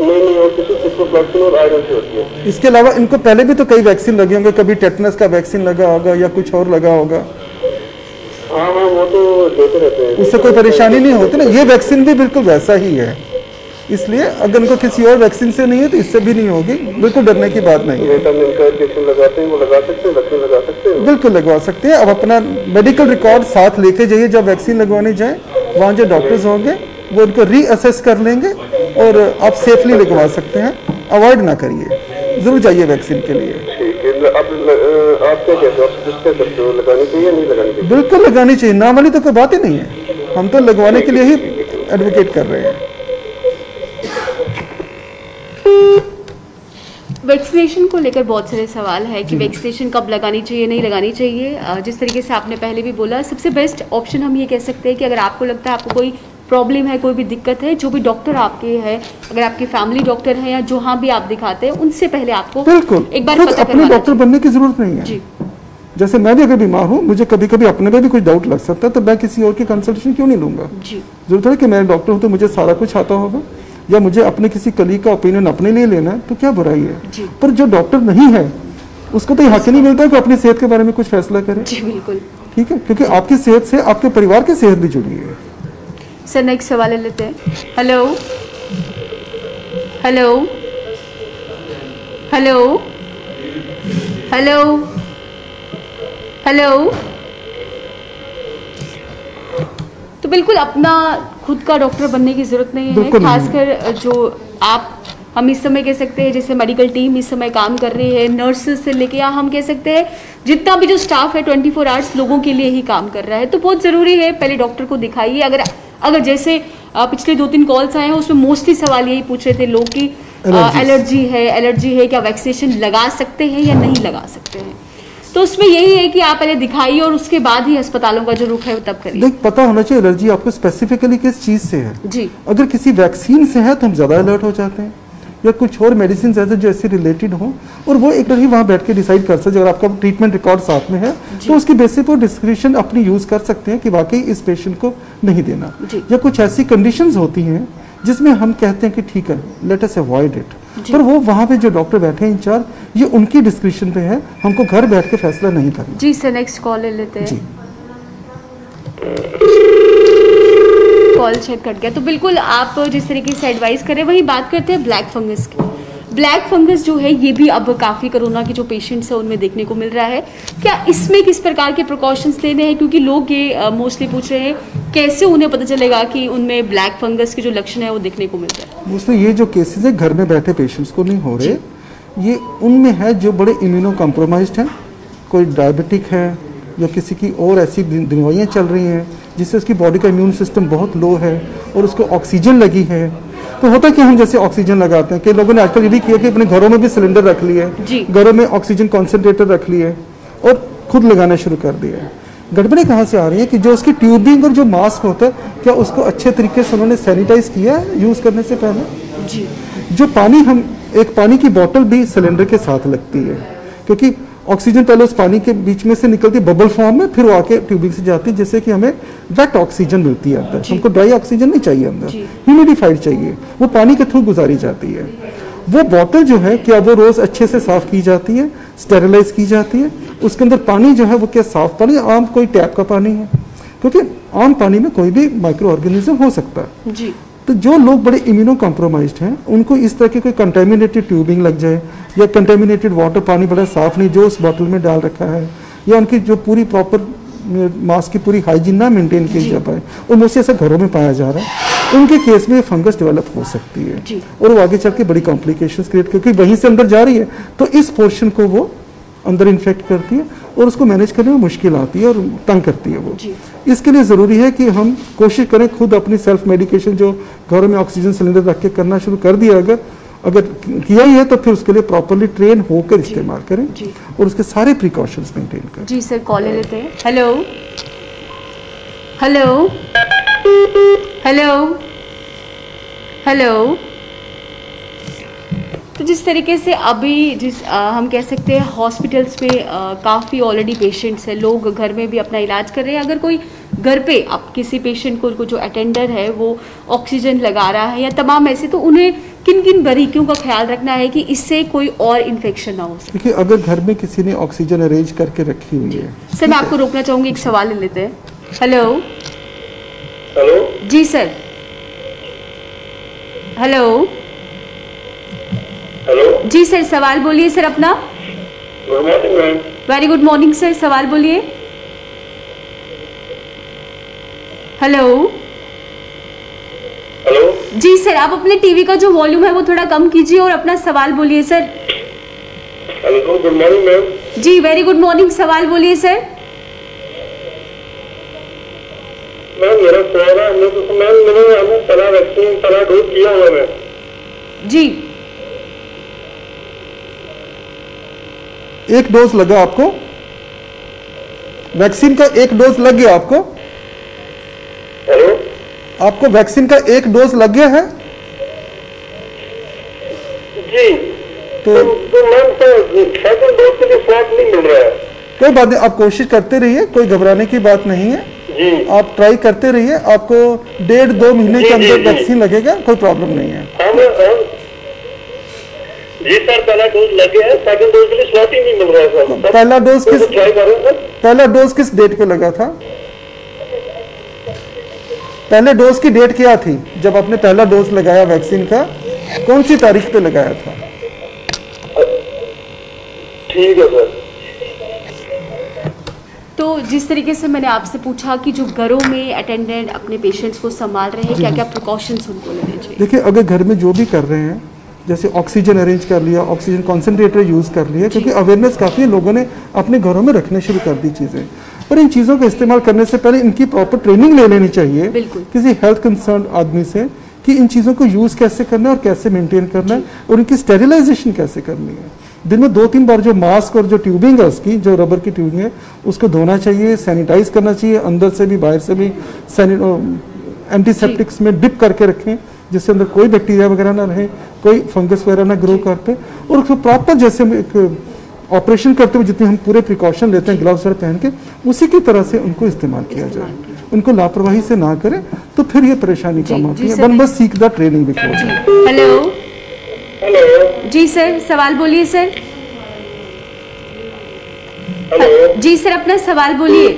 नहीं, और किसी सिप्रोफ्लॉक्सिन और आयरन से होती है। इसके अलावा इनको पहले भी तो कई वैक्सीन लगे होंगे, कभी टेटनस का वैक्सीन लगा होगा या कुछ और लगा होगा। हाँ, वो तो देते रहते हैं, उससे कोई परेशानी नहीं होती ना। ये वैक्सीन भी बिल्कुल वैसा ही है, इसलिए अगर इनको किसी और वैक्सीन से नहीं है तो इससे भी नहीं होगी, बिल्कुल डरने की बात नहीं है। लगाते हैं, वो लगा सकते हैं, वैक्सीन लगा सकते हैं? बिल्कुल लगवा सकते हैं। अब अपना मेडिकल रिकॉर्ड साथ लेके जाइए, जब वैक्सीन लगवाने जाए वहाँ जो डॉक्टर्स होंगे वो उनको रीअसेस कर लेंगे, और आप सेफली लगवा सकते हैं। अवॉइड ना करिए, जरूर जाइए वैक्सीन के लिए। ठीक है, आप क्या कहते हो, लगानी चाहिए नहीं लगानी चाहिए? बिल्कुल लगानी चाहिए, ना वाली तो कोई बात ही नहीं है, हम तो लगवाने के लिए ही एडवोकेट कर रहे हैं। वैक्सीनेशन को लेकर बहुत सारे सवाल है कि वैक्सीनेशन कब लगानी चाहिए, नहीं लगानी चाहिए। जिस तरीके से आपने पहले भी बोला, सबसे बेस्ट ऑप्शन हम ये कह सकते हैं कि अगर आपको लगता है आपको कोई प्रॉब्लम है, कोई भी दिक्कत है, जो भी डॉक्टर आपके है, अगर आपके फैमिली डॉक्टर हैं या जहाँ भी आप दिखाते हैं, उनसे पहले आपको बिल्कुल एक बार पता अपने डॉक्टर बनने की जरूरत नहीं है। जी। जैसे मैं भी अगर बीमार हूँ, मुझे कभी कभी अपने पे भी कुछ डाउट लग सकता है, तो मैं किसी और की कंसल्टेशन क्यों नहीं लूंगा? जरूरत है कि मैं डॉक्टर हूँ तो मुझे सारा कुछ आता होगा, या मुझे अपने किसी कलीग का ओपिनियन अपने लिए लेना है, तो क्या बुराई है? पर जो डॉक्टर नहीं है उसको तो हक ही नहीं मिलता है कि अपनी सेहत के बारे में कुछ फैसला करे। जी बिल्कुल, ठीक है, क्योंकि आपकी सेहत से आपके परिवार की सेहत भी जुड़ी है। सर नेक्स्ट सवाल ले लेते हैं। Hello hello hello hello hello. तो बिल्कुल अपना खुद का डॉक्टर बनने की जरूरत नहीं है, खासकर जो आप हम इस समय कह सकते हैं जैसे मेडिकल टीम इस समय काम कर रही है, नर्सेस से लेके, या हम कह सकते हैं जितना भी जो स्टाफ है 24 आवर्स लोगों के लिए ही काम कर रहा है। तो बहुत ज़रूरी है पहले डॉक्टर को दिखाइए। अगर जैसे पिछले 2-3 कॉल्स आए हैं उसमें मोस्टली सवाल यही पूछ रहे थे लोग कि एलर्जी है, क्या वैक्सीनेशन लगा सकते हैं या नहीं लगा सकते हैं। तो उसमें यही है कि आप पहले दिखाइए और उसके बाद ही अस्पतालों का जो रुख है वो तब करिए। देख, पता होना चाहिए एलर्जी आपको स्पेसिफिकली किस चीज से है। जी। अगर किसी वैक्सीन से है तो हम ज्यादा अलर्ट हो जाते हैं, या कुछ और मेडिसिन ऐसे जो ऐसे रिलेटेड हो, और वो एक ही वहाँ बैठ के डिसाइड कर सकते। अगर आपका ट्रीटमेंट रिकॉर्ड साथ में है तो उसकी बेसिस पर डिस्क्रिप्शन अपनी यूज़ कर सकते हैं कि वाकई इस पेशेंट को नहीं देना, या कुछ ऐसी कंडीशंस होती हैं जिसमें हम कहते हैं कि ठीक है लेट अस अवॉइड इट, पर वो वहाँ पे जो डॉक्टर बैठे हैं इंचार्ज, ये उनकी डिस्क्रिप्शन पे है, हमको घर बैठ के फैसला नहीं करना। जी सर, नेक्स्ट कॉल ले लेते हैं। कॉल चेक कट गया। तो बिल्कुल आप जिस तरीके से एडवाइस करें वही बात करते हैं ब्लैक फंगस की। ब्लैक फंगस जो है ये भी अब काफ़ी कोरोना के जो पेशेंट्स हैं उनमें देखने को मिल रहा है। क्या इसमें किस प्रकार के प्रिकॉशंस लेने हैं, क्योंकि लोग ये मोस्टली पूछ रहे हैं कैसे उन्हें पता चलेगा कि उनमें ब्लैक फंगस के जो लक्षण है वो देखने को मिल रहा है। मोस्टली ये जो केसेस है घर में बैठे पेशेंट्स को नहीं हो रहे, ये उनमें है जो बड़े इम्यूनो कॉम्प्रोमाइज्ड हैं, कोई डायबिटिक है या किसी की और ऐसी बीमारियाँ चल रही हैं जिससे उसकी बॉडी का इम्यून सिस्टम बहुत लो है और उसको ऑक्सीजन लगी है। तो होता है कि हम जैसे ऑक्सीजन लगाते हैं, कि लोगों ने आजकल ये भी किया कि अपने घरों में भी सिलेंडर रख लिए, घरों में ऑक्सीजन कॉन्सेंट्रेटर रख लिए और खुद लगाना शुरू कर दिया है। गड़बड़ी कहाँ से आ रही है कि जो उसकी ट्यूबिंग और जो मास्क होता है, क्या उसको अच्छे तरीके से उन्होंने सैनिटाइज किया है यूज़ करने से पहले? जी। जो पानी, हम एक पानी की बोतल भी सिलेंडर के साथ लगती है, क्योंकि ऑक्सीजन पहले उस पानी के बीच में से निकलती है बबल फॉर्म में, फिर वो आके ट्यूबिंग से जाती है, जिससे कि हमें वेट ऑक्सीजन मिलती है अंदर। हमको ड्राई ऑक्सीजन नहीं चाहिए अंदर, ह्यूमिडिफाइड चाहिए, वो पानी के थ्रू गुजारी जाती है। वो बोतल जो है क्या वो रोज़ अच्छे से साफ़ की जाती है, स्टेरिलाइज की जाती है, उसके अंदर पानी जो है वो क्या साफ़ पानी, आम कोई टैप का पानी है, क्योंकि आम पानी में कोई भी माइक्रो ऑर्गेनिज्म हो सकता है। जी। तो जो लोग बड़े इम्यूनो कॉम्प्रोमाइज्ड हैं उनको इस तरह की कोई कंटेमिनेटेड ट्यूबिंग लग जाए या कंटेमिनेटेड वाटर, पानी बड़ा साफ नहीं जो उस बोतल में डाल रखा है, या उनकी जो पूरी प्रॉपर मास्क की पूरी हाइजीन ना मेंटेन की जा पाए, और मुझसे ऐसा घरों में पाया जा रहा है, उनके केस में फंगस डेवलप हो सकती है और वो आगे चल के बड़ी कॉम्प्लिकेशंस क्रिएट, क्योंकि वहीं से अंदर जा रही है तो इस पोर्शन को वो अंदर इन्फेक्ट करती है और उसको मैनेज करने में मुश्किल आती है और तंग करती है वो। इसके लिए ज़रूरी है कि हम कोशिश करें खुद अपनी सेल्फ मेडिकेशन जो घरों में ऑक्सीजन सिलेंडर रख के करना शुरू कर दिया, अगर किया ही है तो फिर उसके लिए प्रॉपरली ट्रेन होकर इस्तेमाल करें और उसके सारे प्रिकॉशंस मेंटेन करें। जी सर, कॉल ले लेते हैं। Hello hello hello hello. तो जिस तरीके से अभी हम कह सकते हैं हॉस्पिटल्स में काफ़ी ऑलरेडी पेशेंट्स हैं, लोग घर में भी अपना इलाज कर रहे हैं। अगर कोई घर पे अब किसी पेशेंट को जो अटेंडर है वो ऑक्सीजन लगा रहा है या तमाम ऐसे, तो उन्हें किन किन बारीकियों का ख्याल रखना है कि इससे कोई और इन्फेक्शन ना हो सके? देखिए, अगर घर में किसी ने ऑक्सीजन अरेंज करके रखी हुई है। सर मैं आपको रोकना चाहूँगी, एक सवाल ले लेते हैं। Hello hello. जी सर। Hello hello. जी सर, सवाल बोलिए सर अपना। Good morning ma'am. Very good morning sir, सवाल बोलिए। Hello hello. जी सर, आप अपने टीवी का जो वॉल्यूम है वो थोड़ा कम कीजिए और अपना सवाल बोलिए sir. Hello, good morning ma'am. जी वेरी गुड मॉर्निंग, सवाल बोलिए सर। मैम मेरा सवाल है, मैंने पहला वैक्सीन पहला डोज किया हुआ है जी। एक डोज लगा आपको वैक्सीन का? एक डोज लग गया आपको? हेलो। आपको वैक्सीन का एक डोज लग गया है? जी। तो मैम सेकंड डोज के लिए स्लॉट नहीं मिल रहा है। कोई बात नहीं, आप कोशिश करते रहिए, कोई घबराने की बात नहीं है जी। आप ट्राई करते रहिए, आपको 1.5-2 महीने के अंदर वैक्सीन लगेगा, कोई प्रॉब्लम नहीं है। जी सर, पहला डोज लगे है, सेकंड डोज के लिए स्लॉट ही नहीं मिल रहा है सर। पहला डोज किस डेट पे लगा था? पहले डोज की डेट क्या थी जब आपने पहला डोज लगाया वैक्सीन का? कौन सी तारीख पे लगाया था? ठीक है सर। तो जिस तरीके से मैंने आपसे पूछा कि जो घरों में अटेंडेंट अपने पेशेंट्स को संभाल रहे हैं, क्या क्या प्रिकॉशंस उनको लेने चाहिए? देखिए, अगर घर में जो भी कर रहे हैं, जैसे ऑक्सीजन अरेंज कर लिया, ऑक्सीजन कॉन्सेंट्रेटर यूज़ कर लिया, क्योंकि अवेयरनेस काफ़ी लोगों ने अपने घरों में रखने शुरू कर दी चीज़ें, पर इन चीज़ों का इस्तेमाल करने से पहले इनकी प्रॉपर ट्रेनिंग ले लेनी चाहिए किसी हेल्थ कंसर्न आदमी से कि इन चीज़ों को यूज़ कैसे करना है और कैसे मेंटेन करना है और इनकी स्टेरिलाइजेशन कैसे करनी है। दिन में 2-3 बार जो मास्क और जो ट्यूबिंग है उसकी, जो रबर की ट्यूबिंग है, उसको धोना चाहिए, सैनिटाइज करना चाहिए, अंदर से भी बाहर से भी एंटीसेप्टिक्स में डिप करके रखें जिसके अंदर कोई बैक्टीरिया वगैरह ना रहे, कोई फंगस वगैरह ना ग्रो करते, और उसको प्रॉपर जैसे हम एक ऑपरेशन करते हुए जितने हम पूरे प्रिकॉशन लेते हैं ग्लव्स वगैरह पहन के, उसी की तरह से उनको इस्तेमाल किया जाए। उनको लापरवाही से ना करें तो फिर ये परेशानी कम होती है। One must seek the training before. Hello जी सर, सवाल बोलिए सर। जी सर, अपना सवाल बोलिए।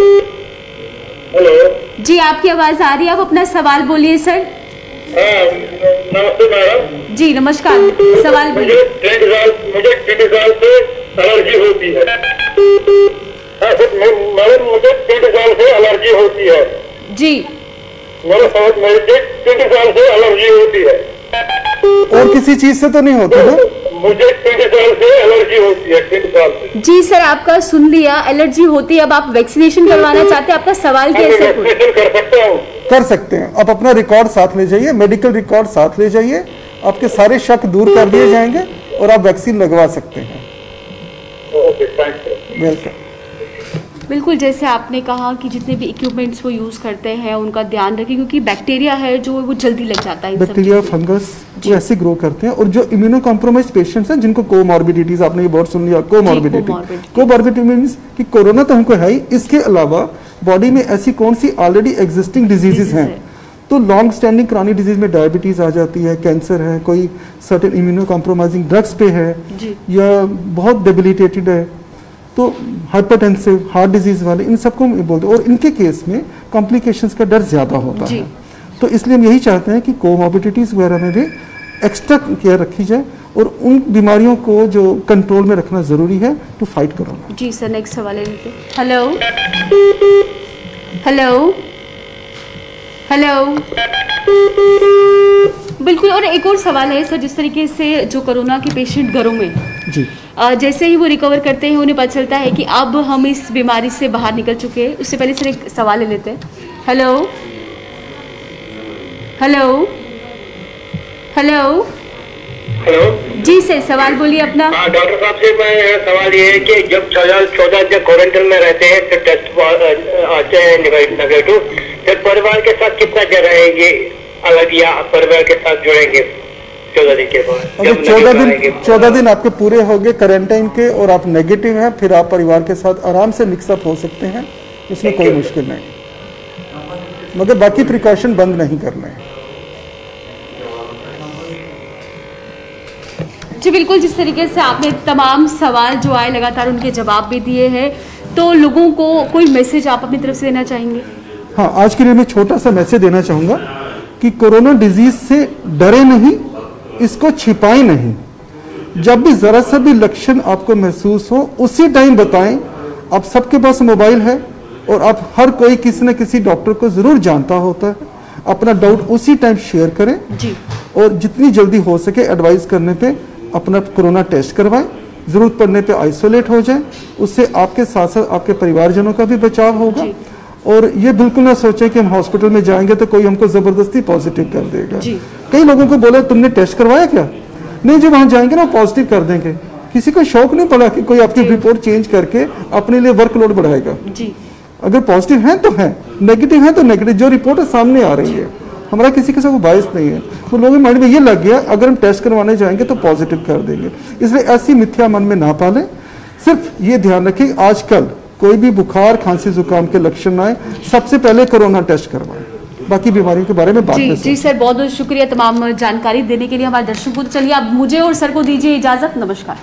हेलो जी, आपकी आवाज आ रही है, आप अपना सवाल बोलिए सर। नमस्ते मैडम। जी नमस्कार, सवाल बोलिए। मुझे 30 साल से एलर्जी होती है। मैडम मुझे 30 साल से एलर्जी होती है। जी मेरे 30 साल से एलर्जी होती है। और किसी चीज से तो नहीं होती ना? मुझे 30 साल से एलर्जी होती है, 30 साल से। जी सर, आपका सुन लिया, एलर्जी होती है। अब आप वैक्सीनेशन करवाना चाहते हैं, आपका सवाल क्या है सर? वैक्सीनेशन कर सकता हूँ? कर सकते हैं। आप अपना रिकॉर्ड साथ ले जाइए, मेडिकल रिकॉर्ड साथ ले जाइए, आपके सारे शक दूर कर दिए जाएंगे और आप वैक्सीन लगवा सकते हैं। Okay, thank you. वेलकम। बिल्कुल, जैसे आपने कहा कि जितने भी इक्विपमेंट्स वो यूज़ करते हैं उनका ध्यान रखें, क्योंकि बैक्टीरिया है जो वो जल्दी लग जाता है। बैक्टीरिया, फंगस वो ऐसे ग्रो करते हैं। और जो इम्यूनो कॉम्प्रोमाइज पेशेंट्स हैं जिनको कोमॉर्बिडिटीज, आपने ये वर्ड सुन लिया, कोमॉर्बिडिटी मींस कि कोरोना तो हमको है ही, इसके अलावा बॉडी में ऐसी कौन सी ऑलरेडी एग्जिस्टिंग डिजीजेस हैं। तो लॉन्ग स्टैंडिंग क्रॉनिक डिजीज में डायबिटीज आ जाती है, कैंसर है, कोई सर्टेन इम्यूनो कॉम्प्रोमाइजिंग ड्रग्स पे है, या बहुत डेबिलिटेटेड है, तो हाइपरटेंसिव, हार्ट डिजीज वाले, इन सबको बोलते हैं। और इनके केस में कॉम्प्लिकेशंस का डर ज़्यादा होता है। तो इसलिए हम यही चाहते हैं कि कोमॉर्बिडिटीज़ वगैरह में भी एक्स्ट्रा केयर रखी जाए और उन बीमारियों को जो कंट्रोल में रखना ज़रूरी है टू फाइट कोरोना। जी सर, नेक्स्ट सवाल है। हेलो हेलो हेलो, बिल्कुल। और एक और सवाल है सर, जिस तरीके से जो कोरोना के पेशेंट घरों में जी जैसे ही वो रिकवर करते हैं उन्हें पता चलता है कि अब हम इस बीमारी से बाहर निकल चुके हैं। उससे पहले सर एक सवाल ले लेते हैं। हेलो हेलो हेलो हेलो जी सर, सवाल बोलिए अपना। हाँ डॉक्टर साहब से मैं सवाल ये है कि जब 14 दिन क्वारंटाइन में रहते हैं, फिर टेस्ट आते हैं नेगेटिव, फिर परिवार के साथ कितना देर रहेंगे अलग, या परिवार के साथ जुड़ेंगे 14 दिन के बाद? अगर 14 दिन आपके पूरे हो गए क्वारंटाइन के और आप नेगेटिव हैं, फिर आप परिवार के साथ आराम से मिक्सअप हो सकते हैं, इसमें कोई मुश्किल नहीं, मगर बाकी प्रिकॉशन बंद नहीं करना है। जी बिल्कुल, जिस तरीके से आपने तमाम सवाल जो आए लगातार उनके जवाब भी दिए हैं, तो लोगों को कोई मैसेज आप अपनी तरफ से देना चाहेंगे? हाँ, आज के लिए मैं छोटा सा मैसेज देना चाहूँगा कि कोरोना डिजीज से डरे नहीं, इसको छिपाएं नहीं। जब भी ज़रा सा भी लक्षण आपको महसूस हो उसी टाइम बताएं। आप सबके पास मोबाइल है और आप हर कोई किसी न किसी डॉक्टर को ज़रूर जानता होता है। अपना डाउट उसी टाइम शेयर करें जी। और जितनी जल्दी हो सके एडवाइस करने पे अपना कोरोना टेस्ट करवाएं। ज़रूरत पड़ने पे आइसोलेट हो जाएं, उससे आपके साथ साथ आपके परिवारजनों का भी बचाव होगा। और ये बिल्कुल ना सोचें कि हम हॉस्पिटल में जाएंगे तो कोई हमको ज़बरदस्ती पॉजिटिव कर देगा। कई लोगों को बोला तुमने टेस्ट करवाया क्या? नहीं, जो वहाँ जाएंगे ना पॉजिटिव कर देंगे। किसी को शौक नहीं पड़ा कि कोई आपकी रिपोर्ट चेंज करके अपने लिए वर्कलोड बढ़ाएगा। अगर पॉजिटिव है तो है, नेगेटिव है तो नेगेटिव, जो रिपोर्ट है सामने आ रही है। हमारा किसी के साथ बायस नहीं है। तो लोगों के माइंड में ये लग गया अगर हम टेस्ट करवाने जाएंगे तो पॉजिटिव कर देंगे, इसलिए ऐसी मिथ्या मन में ना पालें। सिर्फ ये ध्यान रखें आजकल कोई भी बुखार, खांसी, जुकाम के लक्षण आए, सबसे पहले कोरोना टेस्ट करवाएं, बाकी बीमारियों के बारे में बात करें। जी सर, बहुत बहुत शुक्रिया तमाम जानकारी देने के लिए हमारे दर्शकों को। चलिए अब मुझे और सर को दीजिए इजाजत। नमस्कार।